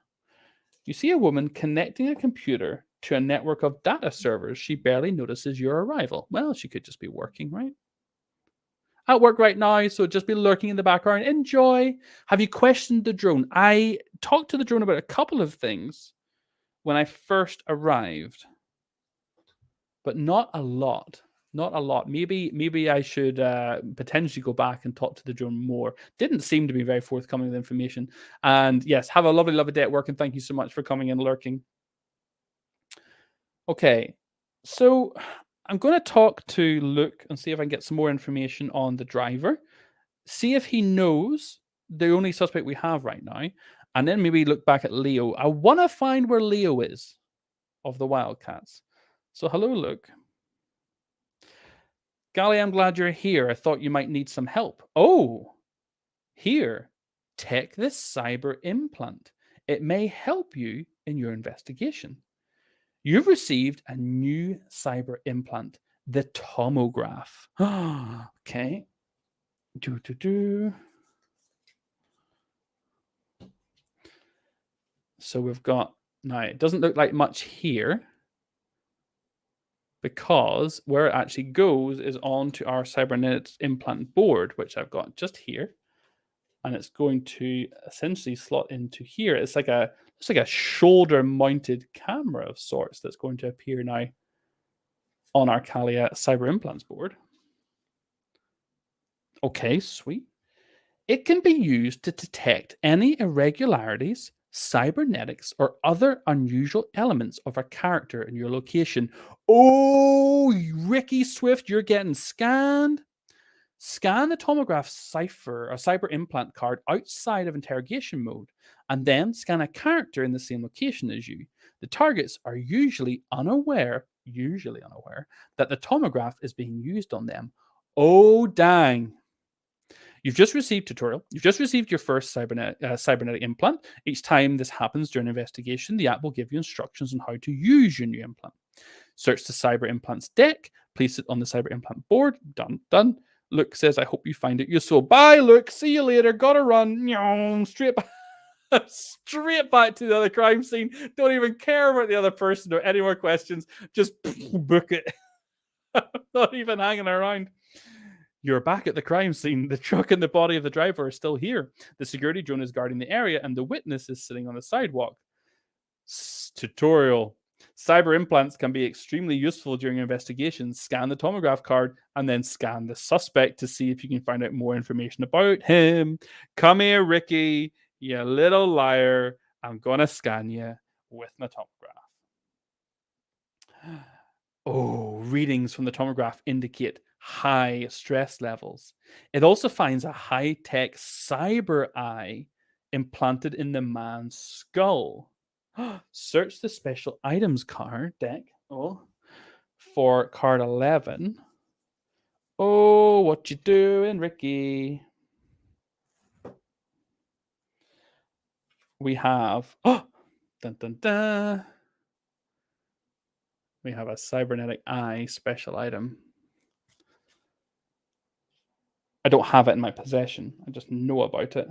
You see a woman connecting a computer to a network of data servers. She barely notices your arrival. Well, she could just be working, right? At work right now, so just be lurking in the background. Enjoy. Have you questioned the drone? I talked to the drone about a couple of things when I first arrived, but not a lot. Not a lot. Maybe I should potentially go back and talk to the drone more. Didn't seem to be very forthcoming with information. And yes, have a lovely, lovely day at work, and thank you so much for coming and lurking. Okay, so I'm going to talk to Luke and see if I can get some more information on the driver. See if he knows the only suspect we have right now, and then maybe look back at Leo. I want to find where Leo is of the Wildcats. So hello, Luke. Golly, I'm glad you're here. I thought you might need some help. Oh, here. Take this cyber implant. It may help you in your investigation. You've received a new cyber implant, the tomograph. Okay. So we've got, now it doesn't look like much here because where it actually goes is onto our cybernetics implant board, which I've got just here. And it's going to essentially slot into here. It's like a shoulder-mounted camera of sorts that's going to appear now on our Kalia cyber implants board. Okay, sweet. It can be used to detect any irregularities, cybernetics, or other unusual elements of a character in your location. Oh, Ricky Swift, you're getting scanned. Scan the tomograph cipher or cyber implant card outside of interrogation mode, and then scan a character in the same location as you. The targets are usually unaware that the tomograph is being used on them. Oh, dang. You've just received tutorial. You've just received your first cybernetic implant. Each time this happens during investigation, the app will give you instructions on how to use your new implant. Search the cyber implants deck, place it on the cyber implant board. Done. Luke says, I hope you find it useful. Bye, Luke. See you later. Gotta run. Straight back to the other crime scene. Don't even care about the other person or any more questions. Just book it. Not even hanging around. You're back at the crime scene. The truck and the body of the driver are still here. The security drone is guarding the area, and the witness is sitting on the sidewalk. Tutorial. Cyber implants can be extremely useful during investigations. Scan the tomograph card and then scan the suspect to see if you can find out more information about him. Come here, Ricky, you little liar. I'm gonna scan you with my tomograph. Oh, readings from the tomograph indicate high stress levels. It also finds a high tech cyber eye implanted in the man's skull. Search the special items card deck. Oh, for card 11. Oh, what you doing, Ricky? We have dun dun dun. We have a cybernetic eye special item. I don't have it in my possession. I just know about it.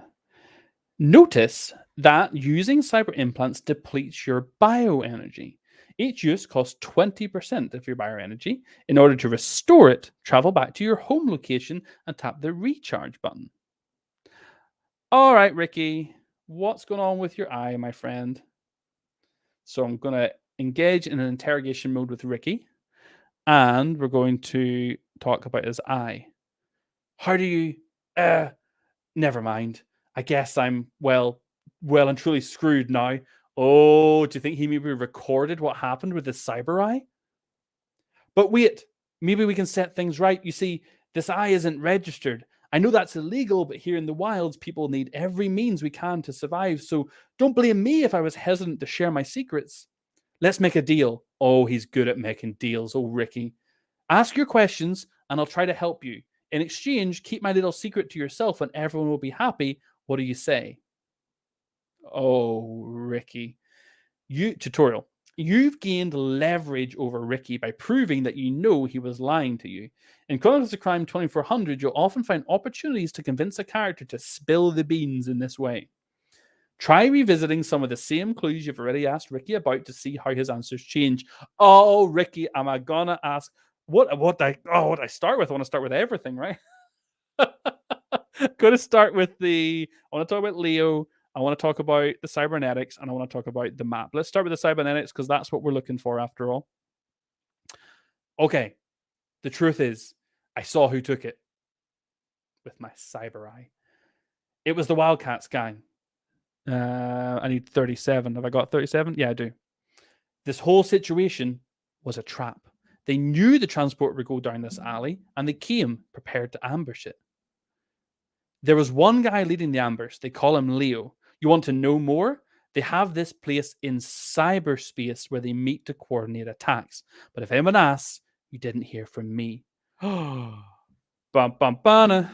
Notice that using cyber implants depletes your bioenergy. Each use costs 20% of your bioenergy. In order to restore it, travel back to your home location and tap the recharge button. All right, Ricky, what's going on with your eye, my friend? So I'm going to engage in an interrogation mode with Ricky, and we're going to talk about his eye. How do you never mind. I guess I'm well and truly screwed now. Oh, do you think he maybe recorded what happened with the cyber eye? But wait, maybe we can set things right. You see, this eye isn't registered. I know that's illegal, but here in the wilds, people need every means we can to survive. So don't blame me if I was hesitant to share my secrets. Let's make a deal. Oh, he's good at making deals. Oh, Ricky. Ask your questions and I'll try to help you. In exchange, keep my little secret to yourself and everyone will be happy. What do you say? Oh, Ricky. Tutorial. You've gained leverage over Ricky by proving that you know he was lying to you. In Chronicles of Crime 2400, you'll often find opportunities to convince a character to spill the beans in this way. Try revisiting some of the same clues you've already asked Ricky about to see how his answers change. Oh, Ricky, am I gonna ask what I start with? I want to start with everything, right? Going to start with I want to talk about Leo. I want to talk about the cybernetics, and I want to talk about the map. Let's start with the cybernetics because that's what we're looking for after all. Okay, the truth is, I saw who took it with my cyber eye. It was the Wildcats gang. I need 37. Have I got 37? Yeah, I do. This whole situation was a trap. They knew the transport would go down this alley, and they came prepared to ambush it. There was one guy leading the ambush. They call him Leo. You want to know more? They have this place in cyberspace where they meet to coordinate attacks. But if anyone asks, you didn't hear from me. Bum bum bana.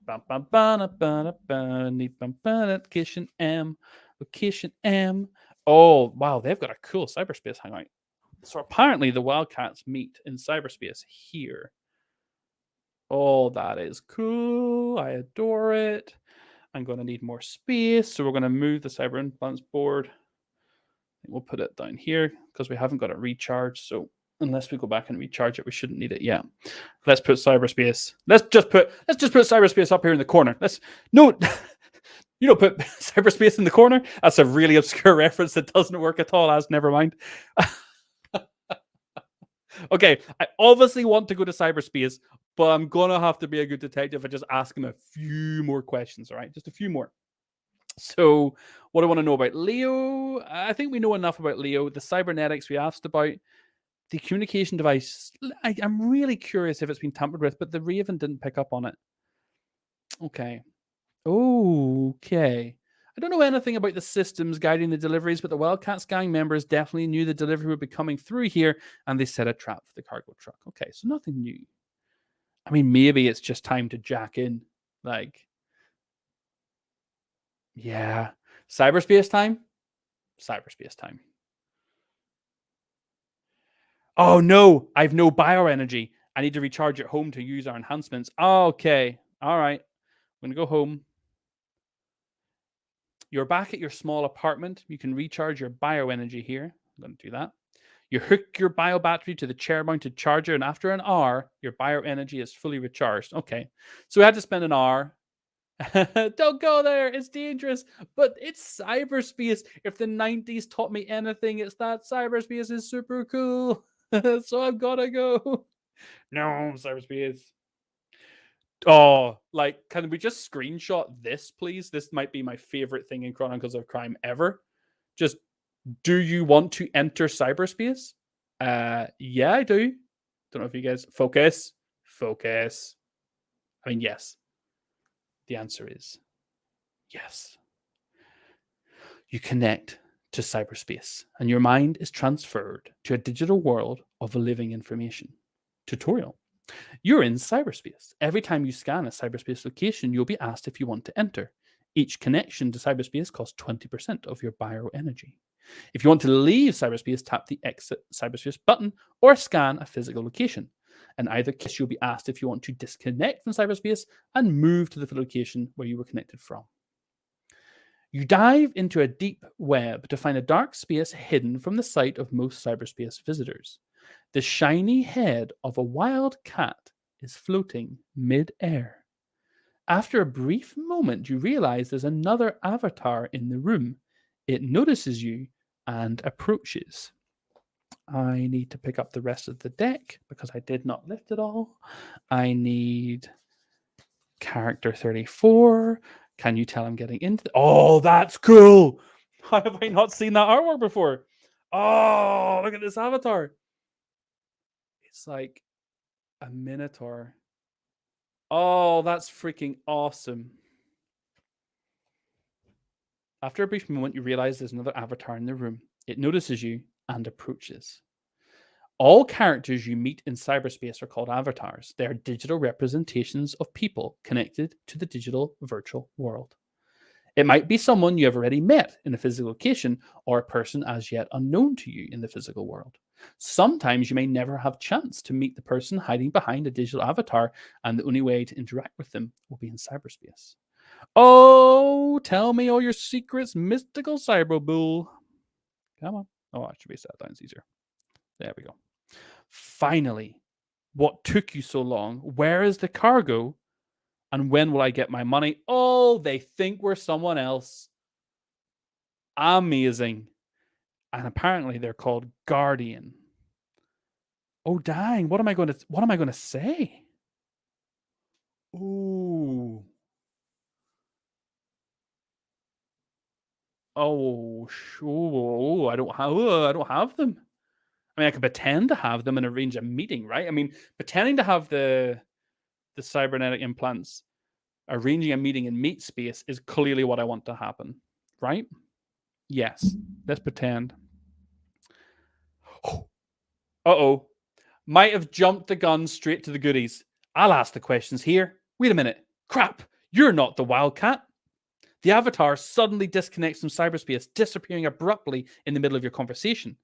Bum bum bana bana bana. Need bum bana. Location M. Location M. Oh wow, they've got a cool cyberspace hangout. So apparently the Wildcats meet in cyberspace here. Oh, that is cool. I adore it. I'm going to need more space. So we're going to move the cyber implants board. We'll put it down here because we haven't got it recharged. So unless we go back and recharge it, we shouldn't need it yet. Let's put cyberspace. Let's just put cyberspace up here in the corner. You don't put cyberspace in the corner. That's a really obscure reference that doesn't work at all. Never mind. Okay, I obviously want to go to cyberspace, but I'm gonna have to be a good detective and just ask him a few more questions. All right, just a few more. So, what I want to know about Leo, I think we know enough about Leo. The cybernetics we asked about, the communication device. I'm really curious if it's been tampered with, but the Raven didn't pick up on it. Okay. Okay. I don't know anything about the systems guiding the deliveries, but the Wildcats gang members definitely knew the delivery would be coming through here, and they set a trap for the cargo truck. Okay, so nothing new. I mean, maybe it's just time to jack in. Like, yeah. Cyberspace time? Cyberspace time. Oh no, I've no bioenergy. I need to recharge at home to use our enhancements. Okay. All right. I'm going to go home. You're back at your small apartment. You can recharge your bioenergy here. I'm going to do that. You hook your bio battery to the chair mounted charger, and after an hour, your bioenergy is fully recharged. Okay. So we had to spend an hour. Don't go there. It's dangerous. But it's cyberspace. If the 90s taught me anything, it's that cyberspace is super cool. So I've got to go. No, cyberspace. Oh, like, can we just screenshot this, please? This might be my favorite thing in Chronicles of Crime ever. Just, do you want to enter cyberspace? Yeah, I do. Don't know if you guys focus. Focus. I mean, yes. The answer is yes. You connect to cyberspace, and your mind is transferred to a digital world of living information. Tutorial. You're in cyberspace. Every time you scan a cyberspace location, you'll be asked if you want to enter. Each connection to cyberspace costs 20% of your bioenergy. If you want to leave cyberspace, tap the exit cyberspace button or scan a physical location. In either case, you'll be asked if you want to disconnect from cyberspace and move to the location where you were connected from. You dive into a deep web to find a dark space hidden from the sight of most cyberspace visitors. The shiny head of a wild cat is floating mid-air. After a brief moment, you realize there's another avatar in the room. It notices you and approaches. I need to pick up the rest of the deck because I did not lift it all. I need character 34. Can you tell I'm getting into Oh, that's cool. How have I not seen that artwork before? Oh, look at this avatar. It's like a minotaur. Oh, that's freaking awesome. After a brief moment, you realize there's another avatar in the room. It notices you and approaches. All characters you meet in cyberspace are called avatars. They are digital representations of people connected to the digital virtual world. It might be someone you have already met in a physical location or a person as yet unknown to you in the physical world. Sometimes you may never have chance to meet the person hiding behind a digital avatar, and the only way to interact with them will be in cyberspace. Oh, tell me all your secrets, mystical cyberbull. Come on. Oh, I should be sat down. It's easier. There we go. Finally, what took you so long? Where is the cargo? And when will I get my money? Oh, they think we're someone else. Amazing. And apparently they're called Guardian. Oh dang, what am I going to say? Ooh. I don't have them. I mean, I can pretend to have them and arrange a meeting, right? I mean, pretending to have the cybernetic implants, arranging a meeting in meat space is clearly what I want to happen, right? Yes. Let's pretend. Uh-oh. Might have jumped the gun straight to the goodies. I'll ask the questions here. Wait a minute. Crap. You're not the wildcat. The avatar suddenly disconnects from cyberspace, disappearing abruptly in the middle of your conversation.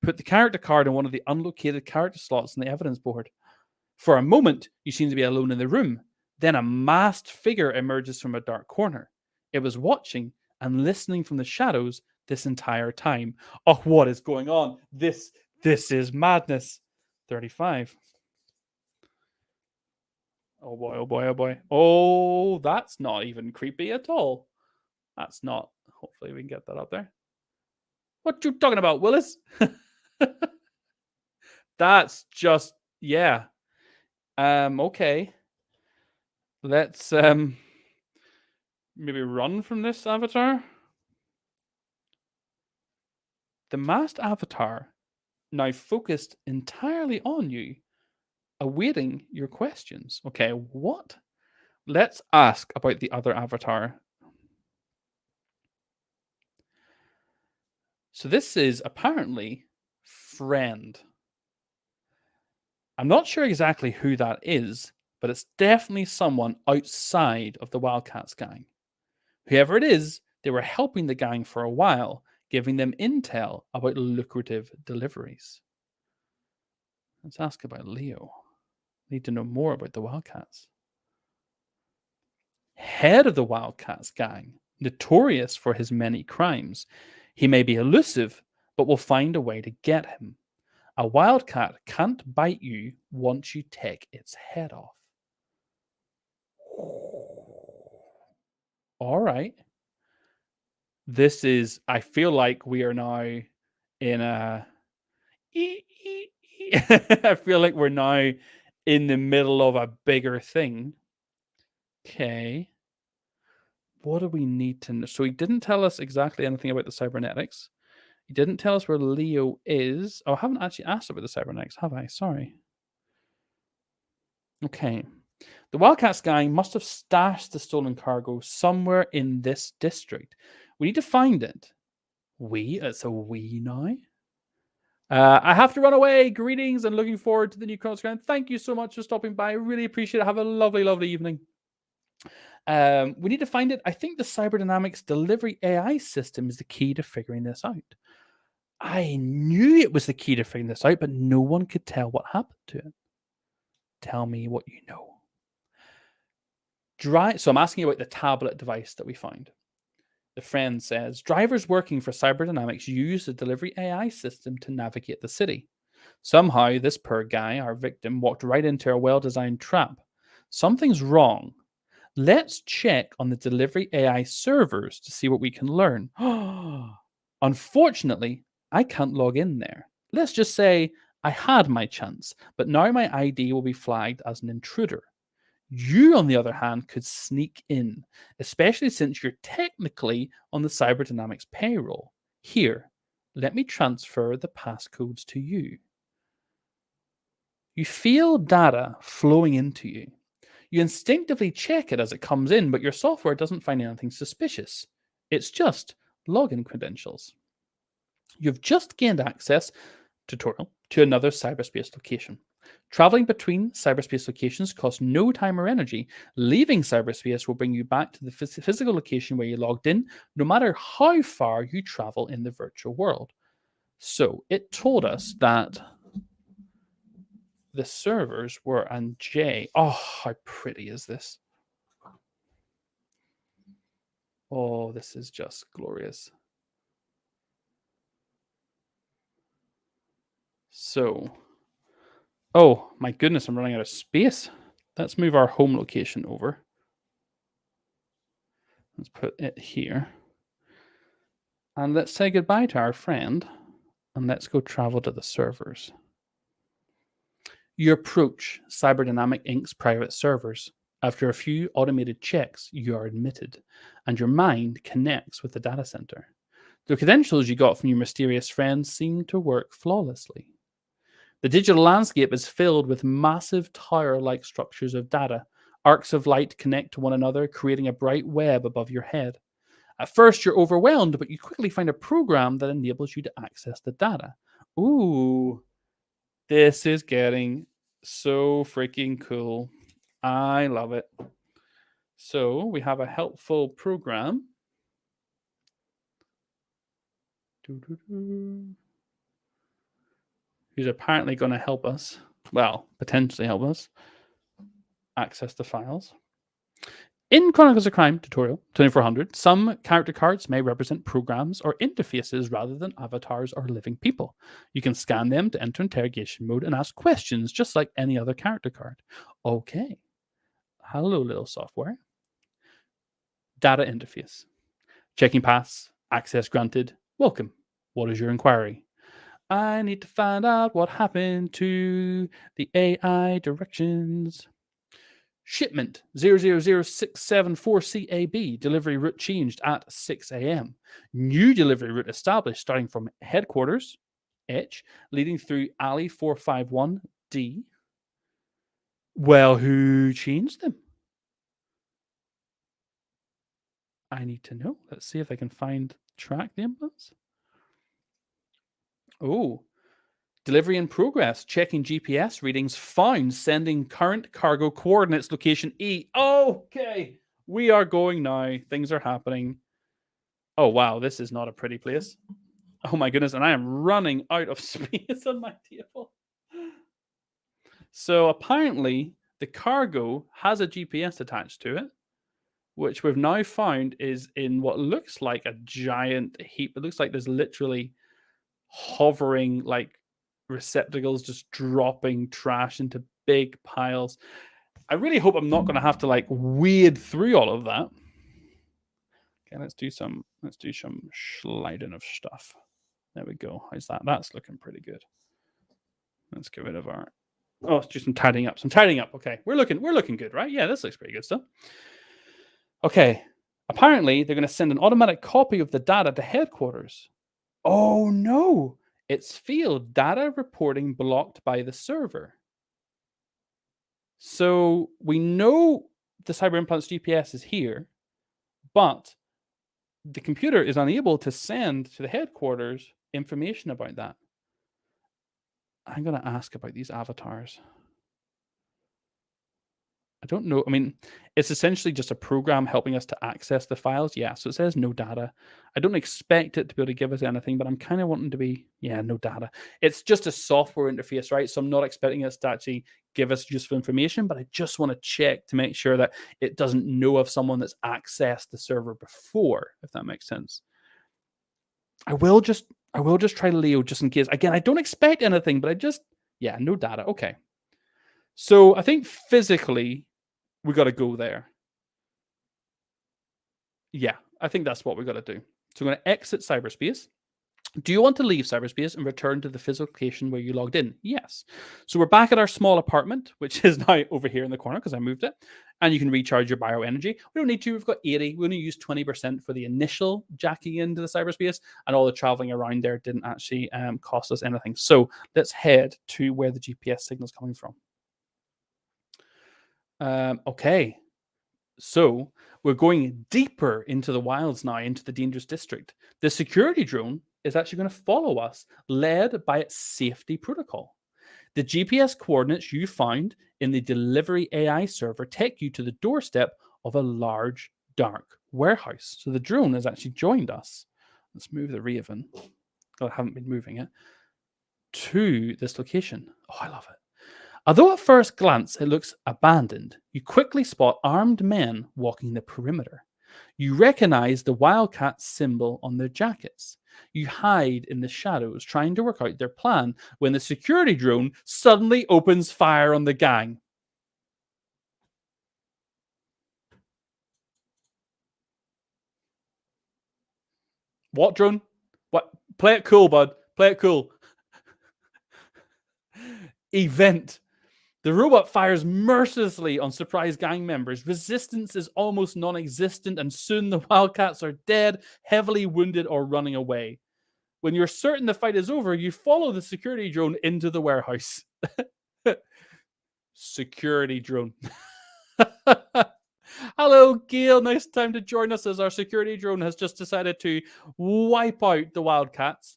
Put the character card in one of the unlocated character slots on the evidence board. For a moment, you seem to be alone in the room. Then a masked figure emerges from a dark corner. It was watching and listening from the shadows this entire time. Oh, what is going on? This is madness. 35. Oh boy, oh boy, oh boy. Oh, that's not even creepy at all. That's not. Hopefully we can get that up there. What you talking about, Willis? That's just, yeah. Okay. Let's maybe run from this avatar. The masked avatar now focused entirely on you, awaiting your questions. Okay, what? Let's ask about the other avatar. So this is apparently friend. I'm not sure exactly who that is, but it's definitely someone outside of the Wildcats gang. Whoever it is, they were helping the gang for a while, giving them intel about lucrative deliveries. Let's ask about Leo. Need to know more about the Wildcats. Head of the Wildcats gang, notorious for his many crimes. He may be elusive, but we'll find a way to get him. A wildcat can't bite you once you take its head off. All right. This is, I feel like we are now in a. I feel like we're now in the middle of a bigger thing. Okay. What do we need to know? So he didn't tell us exactly anything about the cybernetics. He didn't tell us where Leo is. Oh, I haven't actually asked about the cybernetics, have I? Sorry. Okay. The Wildcats gang must have stashed the stolen cargo somewhere in this district. We need to find it. We? It's a we now. I have to run away. Greetings and looking forward to the new Chronicles. Thank you so much for stopping by. I really appreciate it. Have a lovely, lovely evening. We need to find it. I think the Cyberdynamics delivery AI system is the key to figuring this out. I knew it was the key to figuring this out, but no one could tell what happened to it. Tell me what you know. So I'm asking you about the tablet device that we found. The friend says drivers working for Cyberdynamics use the delivery AI system to navigate the city. Somehow, this poor guy, our victim, walked right into a well designed trap. Something's wrong. Let's check on the delivery AI servers to see what we can learn. Unfortunately, I can't log in there. Let's just say I had my chance, but now my ID will be flagged as an intruder. You, on the other hand, could sneak in, especially since you're technically on the Cyberdynamics payroll. Here, let me transfer the passcodes to you. You feel data flowing into you. You instinctively check it as it comes in, but your software doesn't find anything suspicious. It's just login credentials. You've just gained access, tutorial, to another cyberspace location. Traveling between cyberspace locations costs no time or energy. Leaving cyberspace will bring you back to the physical location where you logged in, no matter how far you travel in the virtual world. So it told us that the servers were on J. Oh, how pretty is this? Oh, this is just glorious. So, oh my goodness, I'm running out of space. Let's move our home location over. Let's put it here. And let's say goodbye to our friend. And let's go travel to the servers. You approach Cyberdynamic Inc.'s private servers. After a few automated checks, you are admitted, and your mind connects with the data center. The credentials you got from your mysterious friend seem to work flawlessly. The digital landscape is filled with massive tower-like structures of data. Arcs of light connect to one another, creating a bright web above your head. At first, you're overwhelmed, but you quickly find a program that enables you to access the data. Ooh, this is getting so freaking cool. I love it. So we have a helpful program. Who's apparently going to help us, well, potentially help us access the files. In Chronicles of Crime tutorial 2400, some character cards may represent programs or interfaces rather than avatars or living people. You can scan them to enter interrogation mode and ask questions just like any other character card. Okay. Hello, little software. Data interface. Checking pass. Access granted. Welcome. What is your inquiry? I need to find out what happened to the AI directions. Shipment 000674CAB. Delivery route changed at 6 a.m. New delivery route established starting from headquarters, H, leading through alley 451D. Well, who changed them? I need to know. Let's see if I can track the inputs. Oh, delivery in progress. Checking GPS readings found. Sending current cargo coordinates location E. Okay. We are going now. Things are happening. Oh, wow. This is not a pretty place. Oh, my goodness. And I am running out of space on my table. So apparently, the cargo has a GPS attached to it, which we've now found is in what looks like a giant heap. It looks like there's literally hovering like receptacles just dropping trash into big piles. I really hope I'm not going to have to like wade through all of that. Okay, let's do some sliding of stuff. There we go. How's that? That's looking pretty good. Let's get rid of our. Oh, let's do some tidying up. Okay, we're looking good, right? Yeah, this looks pretty good stuff. Okay, Apparently, they're going to send an automatic copy of the data to headquarters. Oh no! It's field data reporting blocked by the server. So we know the cyber implant's GPS is here, but the computer is unable to send to the headquarters information about that. I'm going to ask about these avatars. I don't know. I mean, it's essentially just a program helping us to access the files. Yeah, so it says no data. I don't expect it to be able to give us anything, but I'm kind of wanting to be, yeah, no data. It's just a software interface, right? So I'm not expecting us to actually give us useful information, but I just want to check to make sure that it doesn't know of someone that's accessed the server before, if that makes sense. I will just I will just try Leo just in case. Again, I don't expect anything, but yeah, no data. Okay. So I think physically we got to go there. Yeah, I think that's what we got to do. So we're going to exit cyberspace. Do you want to leave cyberspace and return to the physical location where you logged in? Yes. So we're back at our small apartment, which is now over here in the corner because I moved it. And you can recharge your bioenergy. We don't need to. We've got 80. We only used 20% for the initial jacking into the cyberspace, and all the traveling around there didn't actually cost us anything. So let's head to where the GPS signal is coming from. Okay. So we're going deeper into the wilds now, into the dangerous district. The security drone is actually going to follow us, led by its safety protocol. The GPS coordinates you found in the delivery AI server take you to the doorstep of a large, dark warehouse. So the drone has actually joined us. Let's move the Raven. I haven't been moving it to this location. Oh, I love it. Although at first glance it looks abandoned, you quickly spot armed men walking the perimeter. You recognize the Wildcat symbol on their jackets. You hide in the shadows, trying to work out their plan when the security drone suddenly opens fire on the gang. What drone? What? Play it cool, bud. Play it cool. Event. The robot fires mercilessly on surprised gang members. Resistance is almost non existent, and soon the Wildcats are dead, heavily wounded, or running away. When you're certain the fight is over, you follow the security drone into the warehouse. Security drone. Hello, Gail. Nice time to join us as our security drone has just decided to wipe out the Wildcats.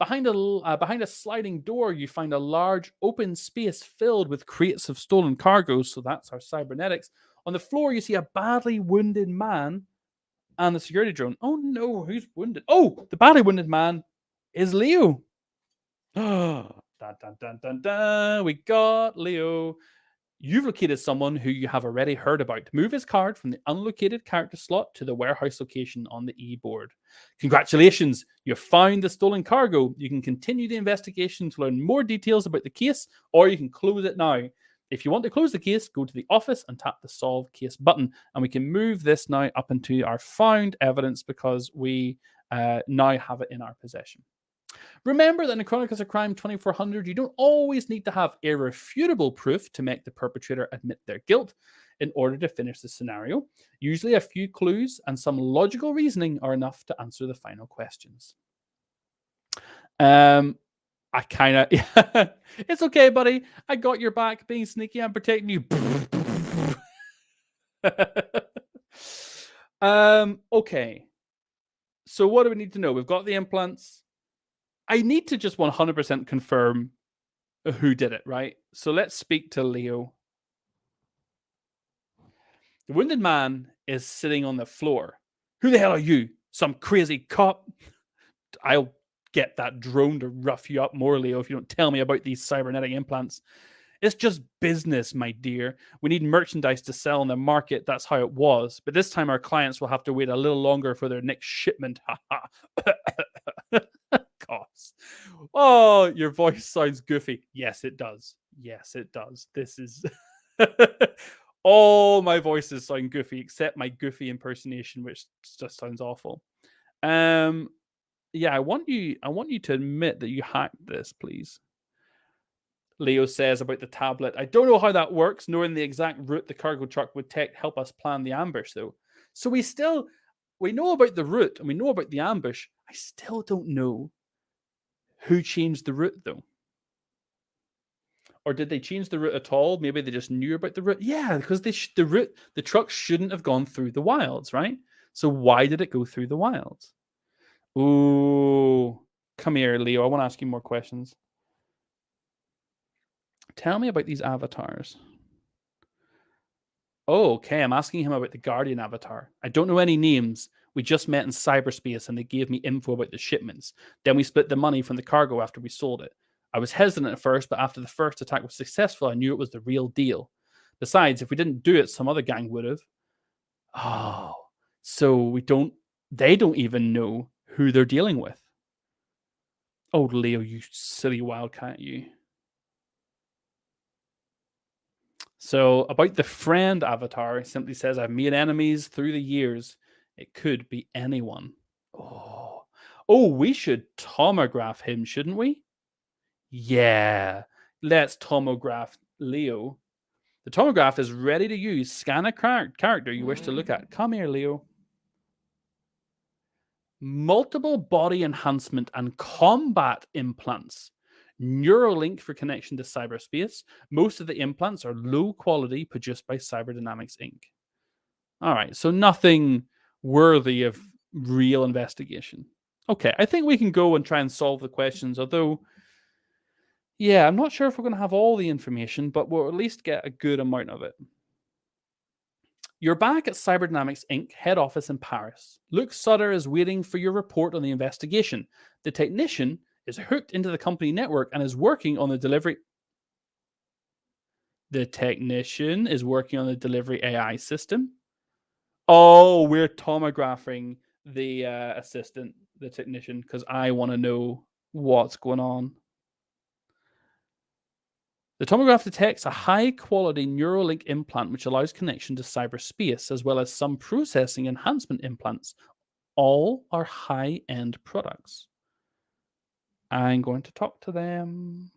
Behind a sliding door, you find a large open space filled with crates of stolen cargoes. So that's our cybernetics. On the floor, you see a badly wounded man and the security drone. Oh no, who's wounded? Oh, the badly wounded man is Leo. dun, dun, dun, dun, dun. We got Leo. You've located someone who you have already heard about. Move his card from the unlocated character slot to the warehouse location on the e-board. Congratulations, you've found the stolen cargo. You can continue the investigation to learn more details about the case, or you can close it now. If you want to close the case, go to the office and tap the solve case button. And we can move this now up into our found evidence because we now have it in our possession. Remember that in the Chronicles of Crime 2400, you don't always need to have irrefutable proof to make the perpetrator admit their guilt in order to finish the scenario. Usually, a few clues and some logical reasoning are enough to answer the final questions. I kind of, yeah, it's okay, buddy. I got your back. Being sneaky, I'm protecting you. Okay. So what do we need to know? We've got the implants. I need to just 100% confirm who did it, right? So let's speak to Leo. The wounded man is sitting on the floor. Who the hell are you? Some crazy cop? I'll get that drone to rough you up more, Leo, if you don't tell me about these cybernetic implants. It's just business, my dear. We need merchandise to sell in the market. That's how it was. But this time our clients will have to wait a little longer for their next shipment. Costs. Oh, your voice sounds goofy. Yes, it does. Yes, it does. This is all my voices sound goofy except my goofy impersonation, which just sounds awful. Yeah, I want you to admit that you hacked this, please. Leo says about the tablet. I don't know how that works. Knowing the exact route the cargo truck would take help us plan the ambush, though. So we know about the route and we know about the ambush. I still don't know who changed the route though. Or did they change the route at all? Maybe they just knew about the route. Yeah, because the truck shouldn't have gone through the wilds, right? So why did it go through the wilds? Ooh, come here, Leo. I want to ask you more questions. Tell me about these avatars. Oh, okay. I'm asking him about the Guardian avatar. I don't know any names. We just met in cyberspace and they gave me info about the shipments. Then we split the money from the cargo after we sold it. I was hesitant at first, but after the first attack was successful, I knew it was the real deal. Besides, if we didn't do it, some other gang would have. Oh, so they don't even know who they're dealing with. Oh, Leo, you silly wildcat, you. So, about the friend avatar, it simply says, I've made enemies through the years. It could be anyone. Oh, we should tomograph him, shouldn't we? Yeah, let's tomograph Leo. The tomograph is ready to use. Scan a character you wish to look at. Come here, Leo. Multiple body enhancement and combat implants. Neuralink for connection to cyberspace. Most of the implants are low quality, produced by Cyberdynamics Inc. All right, so nothing worthy of real investigation. Okay, I think we can go and try and solve the questions, although, yeah, I'm not sure if we're going to have all the information, but we'll at least get a good amount of it. You're back at Cyberdynamics Inc. head office in Paris. Luke Sutter is waiting for your report on the investigation. The technician is hooked into the company network and is working on the delivery. The technician is working on the delivery AI system. Oh, we're tomographing the assistant, the technician, because I want to know what's going on. The tomograph detects a high quality Neuralink implant which allows connection to cyberspace, as well as some processing enhancement implants. All are high end products. I'm going to talk to them.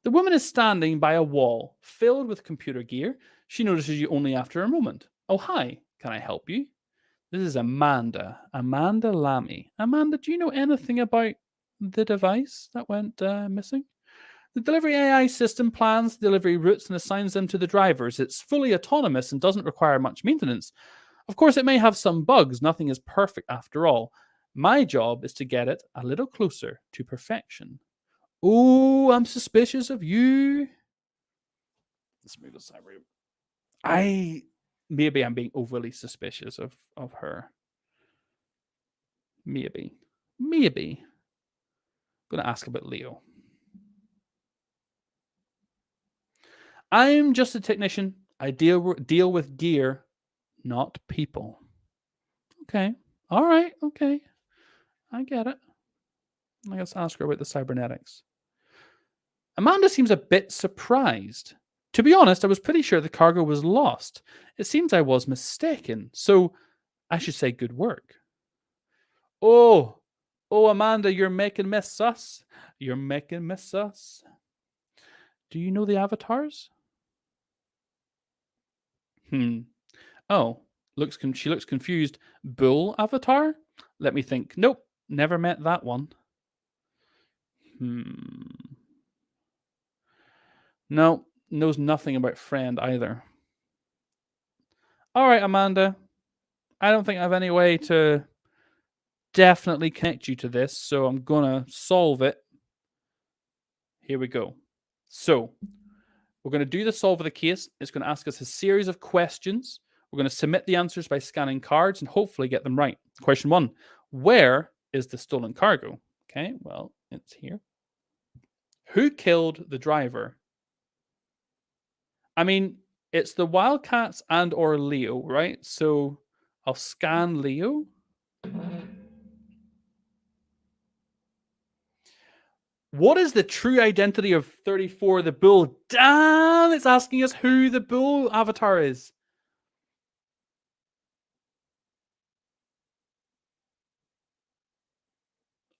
The woman is standing by a wall filled with computer gear. She notices you only after a moment. Oh, hi. Can I help you? This is Amanda. Amanda Lammy. Amanda, do you know anything about the device that went missing? The delivery AI system plans delivery routes and assigns them to the drivers. It's fully autonomous and doesn't require much maintenance. Of course, it may have some bugs. Nothing is perfect after all. My job is to get it a little closer to perfection. Oh, I'm suspicious of you. Let's move this cyber. Maybe I'm being overly suspicious of her. Maybe. I'm gonna ask about Leo. I'm just a technician. I deal with gear, not people. Okay. All right. Okay. I get it. I guess ask her about the cybernetics. Amanda seems a bit surprised. To be honest, I was pretty sure the cargo was lost. It seems I was mistaken. So I should say good work. Oh, Amanda, you're making me sus. You're making me sus. Do you know the avatars? Oh, she looks confused. Bull avatar? Let me think. Nope, never met that one. No, knows nothing about friend either. All right, Amanda. I don't think I have any way to definitely connect you to this, so I'm gonna solve it. Here we go. So we're going to do the solve of the case. It's going to ask us a series of questions. We're going to submit the answers by scanning cards and hopefully get them right. Question 1. Where is the stolen cargo? Okay, well, it's here. Who killed the driver? I mean, it's the Wildcats and or Leo, right? So I'll scan Leo. What is the true identity of 34 the bull? Damn, it's asking us who the bull avatar is.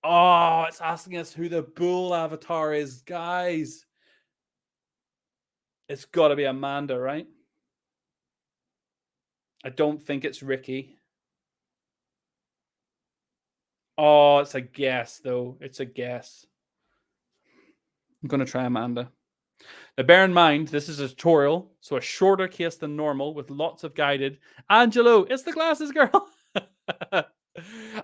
Oh, it's asking us who the bull avatar is, guys. It's got to be Amanda, right? I don't think it's Ricky. Oh, it's a guess, though. It's a guess. I'm going to try Amanda. Now, bear in mind, this is a tutorial, so a shorter case than normal with lots of guided. Angelo, it's the glasses girl.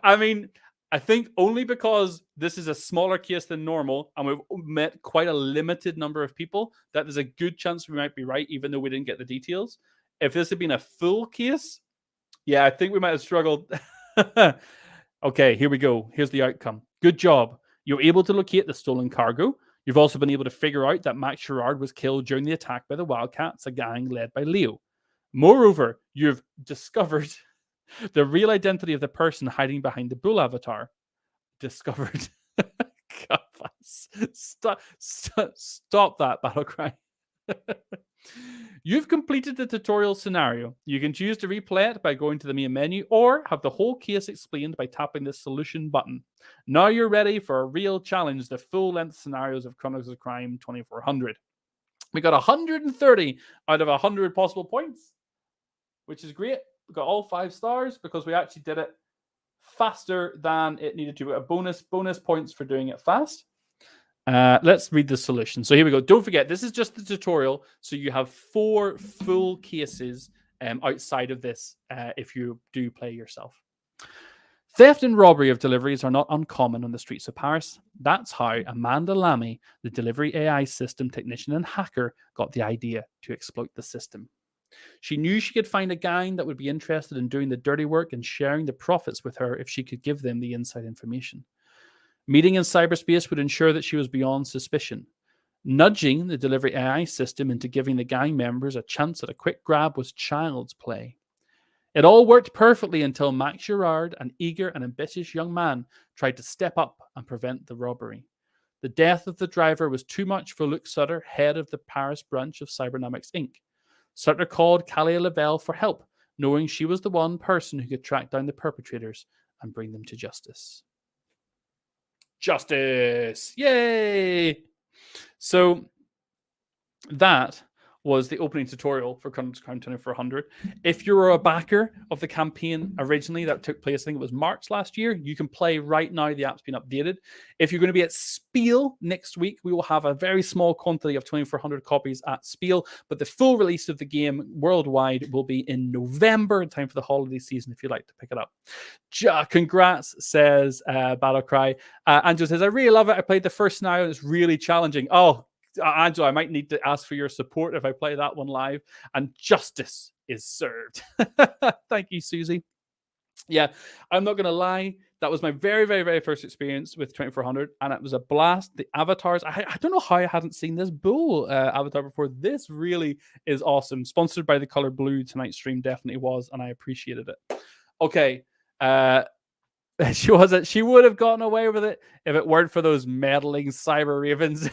I mean, I think only because this is a smaller case than normal and we've met quite a limited number of people that there's a good chance we might be right, even though we didn't get the details. If this had been a full case, yeah, I think we might have struggled. Okay, here we go. Here's the outcome. Good job. You're able to locate the stolen cargo. You've also been able to figure out that Max Sherrard was killed during the attack by the Wildcats, a gang led by Leo. Moreover, you've discovered the real identity of the person hiding behind the bull avatar. Discovered. God, stop that battle cry. You've completed the tutorial scenario. You can choose to replay it by going to the main menu or have the whole case explained by tapping the solution button. Now you're ready for a real challenge, the full-length scenarios of Chronicles of Crime 2400. We got 130 out of 100 possible points, which is great. We got all 5 stars because we actually did it faster than it needed to. A bonus points for doing it fast. Let's read the solution. So here we go. Don't forget, this is just the tutorial. So you have 4 full cases outside of this if you do play yourself. Theft and robbery of deliveries are not uncommon on the streets of Paris. That's how Amanda Lamy, the delivery AI system technician and hacker, got the idea to exploit the system. She knew she could find a gang that would be interested in doing the dirty work and sharing the profits with her if she could give them the inside information. Meeting in cyberspace would ensure that she was beyond suspicion. Nudging the delivery AI system into giving the gang members a chance at a quick grab was child's play. It all worked perfectly until Max Gerard, an eager and ambitious young man, tried to step up and prevent the robbery. The death of the driver was too much for Luke Sutter, head of the Paris branch of Cybernomics Inc. Sutter called Kalia Lavel for help, knowing she was the one person who could track down the perpetrators and bring them to justice. Justice! Yay! So that was the opening tutorial for Chronicles of Crime 2400. If you were a backer of the campaign originally that took place, I think it was March last year, you can play right now. The app's been updated. If you're going to be at Spiel next week, we will have a very small quantity of 2400 copies at Spiel, but the full release of the game worldwide will be in November, in time for the holiday season, if you'd like to pick it up. Congrats, says Battlecry. Angelo says, I really love it. I played the first scenario and it's really challenging. Oh, Angelo, I might need to ask for your support if I play that one live. And justice is served. Thank you, Susie. Yeah, I'm not going to lie. That was my very, very, very first experience with 2400, and it was a blast. The avatars, I don't know how I hadn't seen this bull avatar before. This really is awesome. Sponsored by the color blue. Tonight's stream definitely was, and I appreciated it. Okay. She would have gotten away with it if it weren't for those meddling cyber ravens.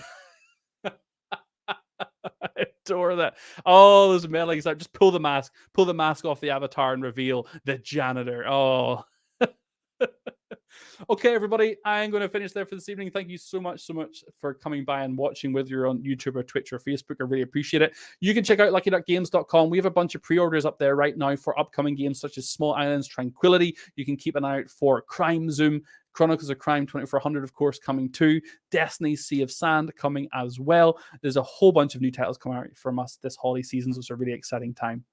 I adore that. Oh, those meddling stuff. Just pull the mask off the avatar and reveal the janitor. Oh. Okay, everybody, I'm going to finish there for this evening. Thank you so much for coming by and watching, whether you're on YouTube or Twitch or Facebook. I really appreciate it. You can check out luckyduckgames.com. We have a bunch of pre-orders up there right now for upcoming games such as Small Islands Tranquility. You can keep an eye out for Crime Zoom, Chronicles of Crime 2400, of course, coming too. Destiny Sea of Sand coming as well. There's a whole bunch of new titles coming out from us this holiday season, so it's a really exciting time.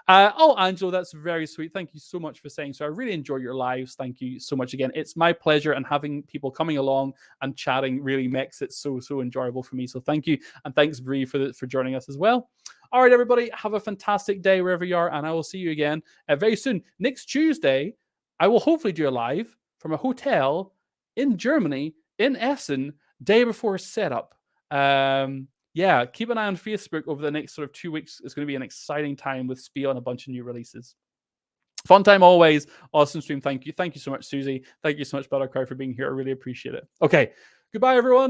Oh, Angelo, that's very sweet. Thank you so much for saying so. I really enjoy your lives. Thank you so much again. It's my pleasure, and having people coming along and chatting really makes it so enjoyable for me. So thank you, and thanks, Bree, for joining us as well. All right, everybody, have a fantastic day wherever you are, and I will see you again very soon. Next Tuesday, I will hopefully do a live from a hotel in Germany, in Essen, day before setup. Yeah, keep an eye on Facebook over the next sort of 2 weeks. It's going to be an exciting time with Spiel and a bunch of new releases. Fun time always. Awesome stream. Thank you. Thank you so much, Susie. Thank you so much, Battlecry, for being here. I really appreciate it. Okay. Goodbye, everyone.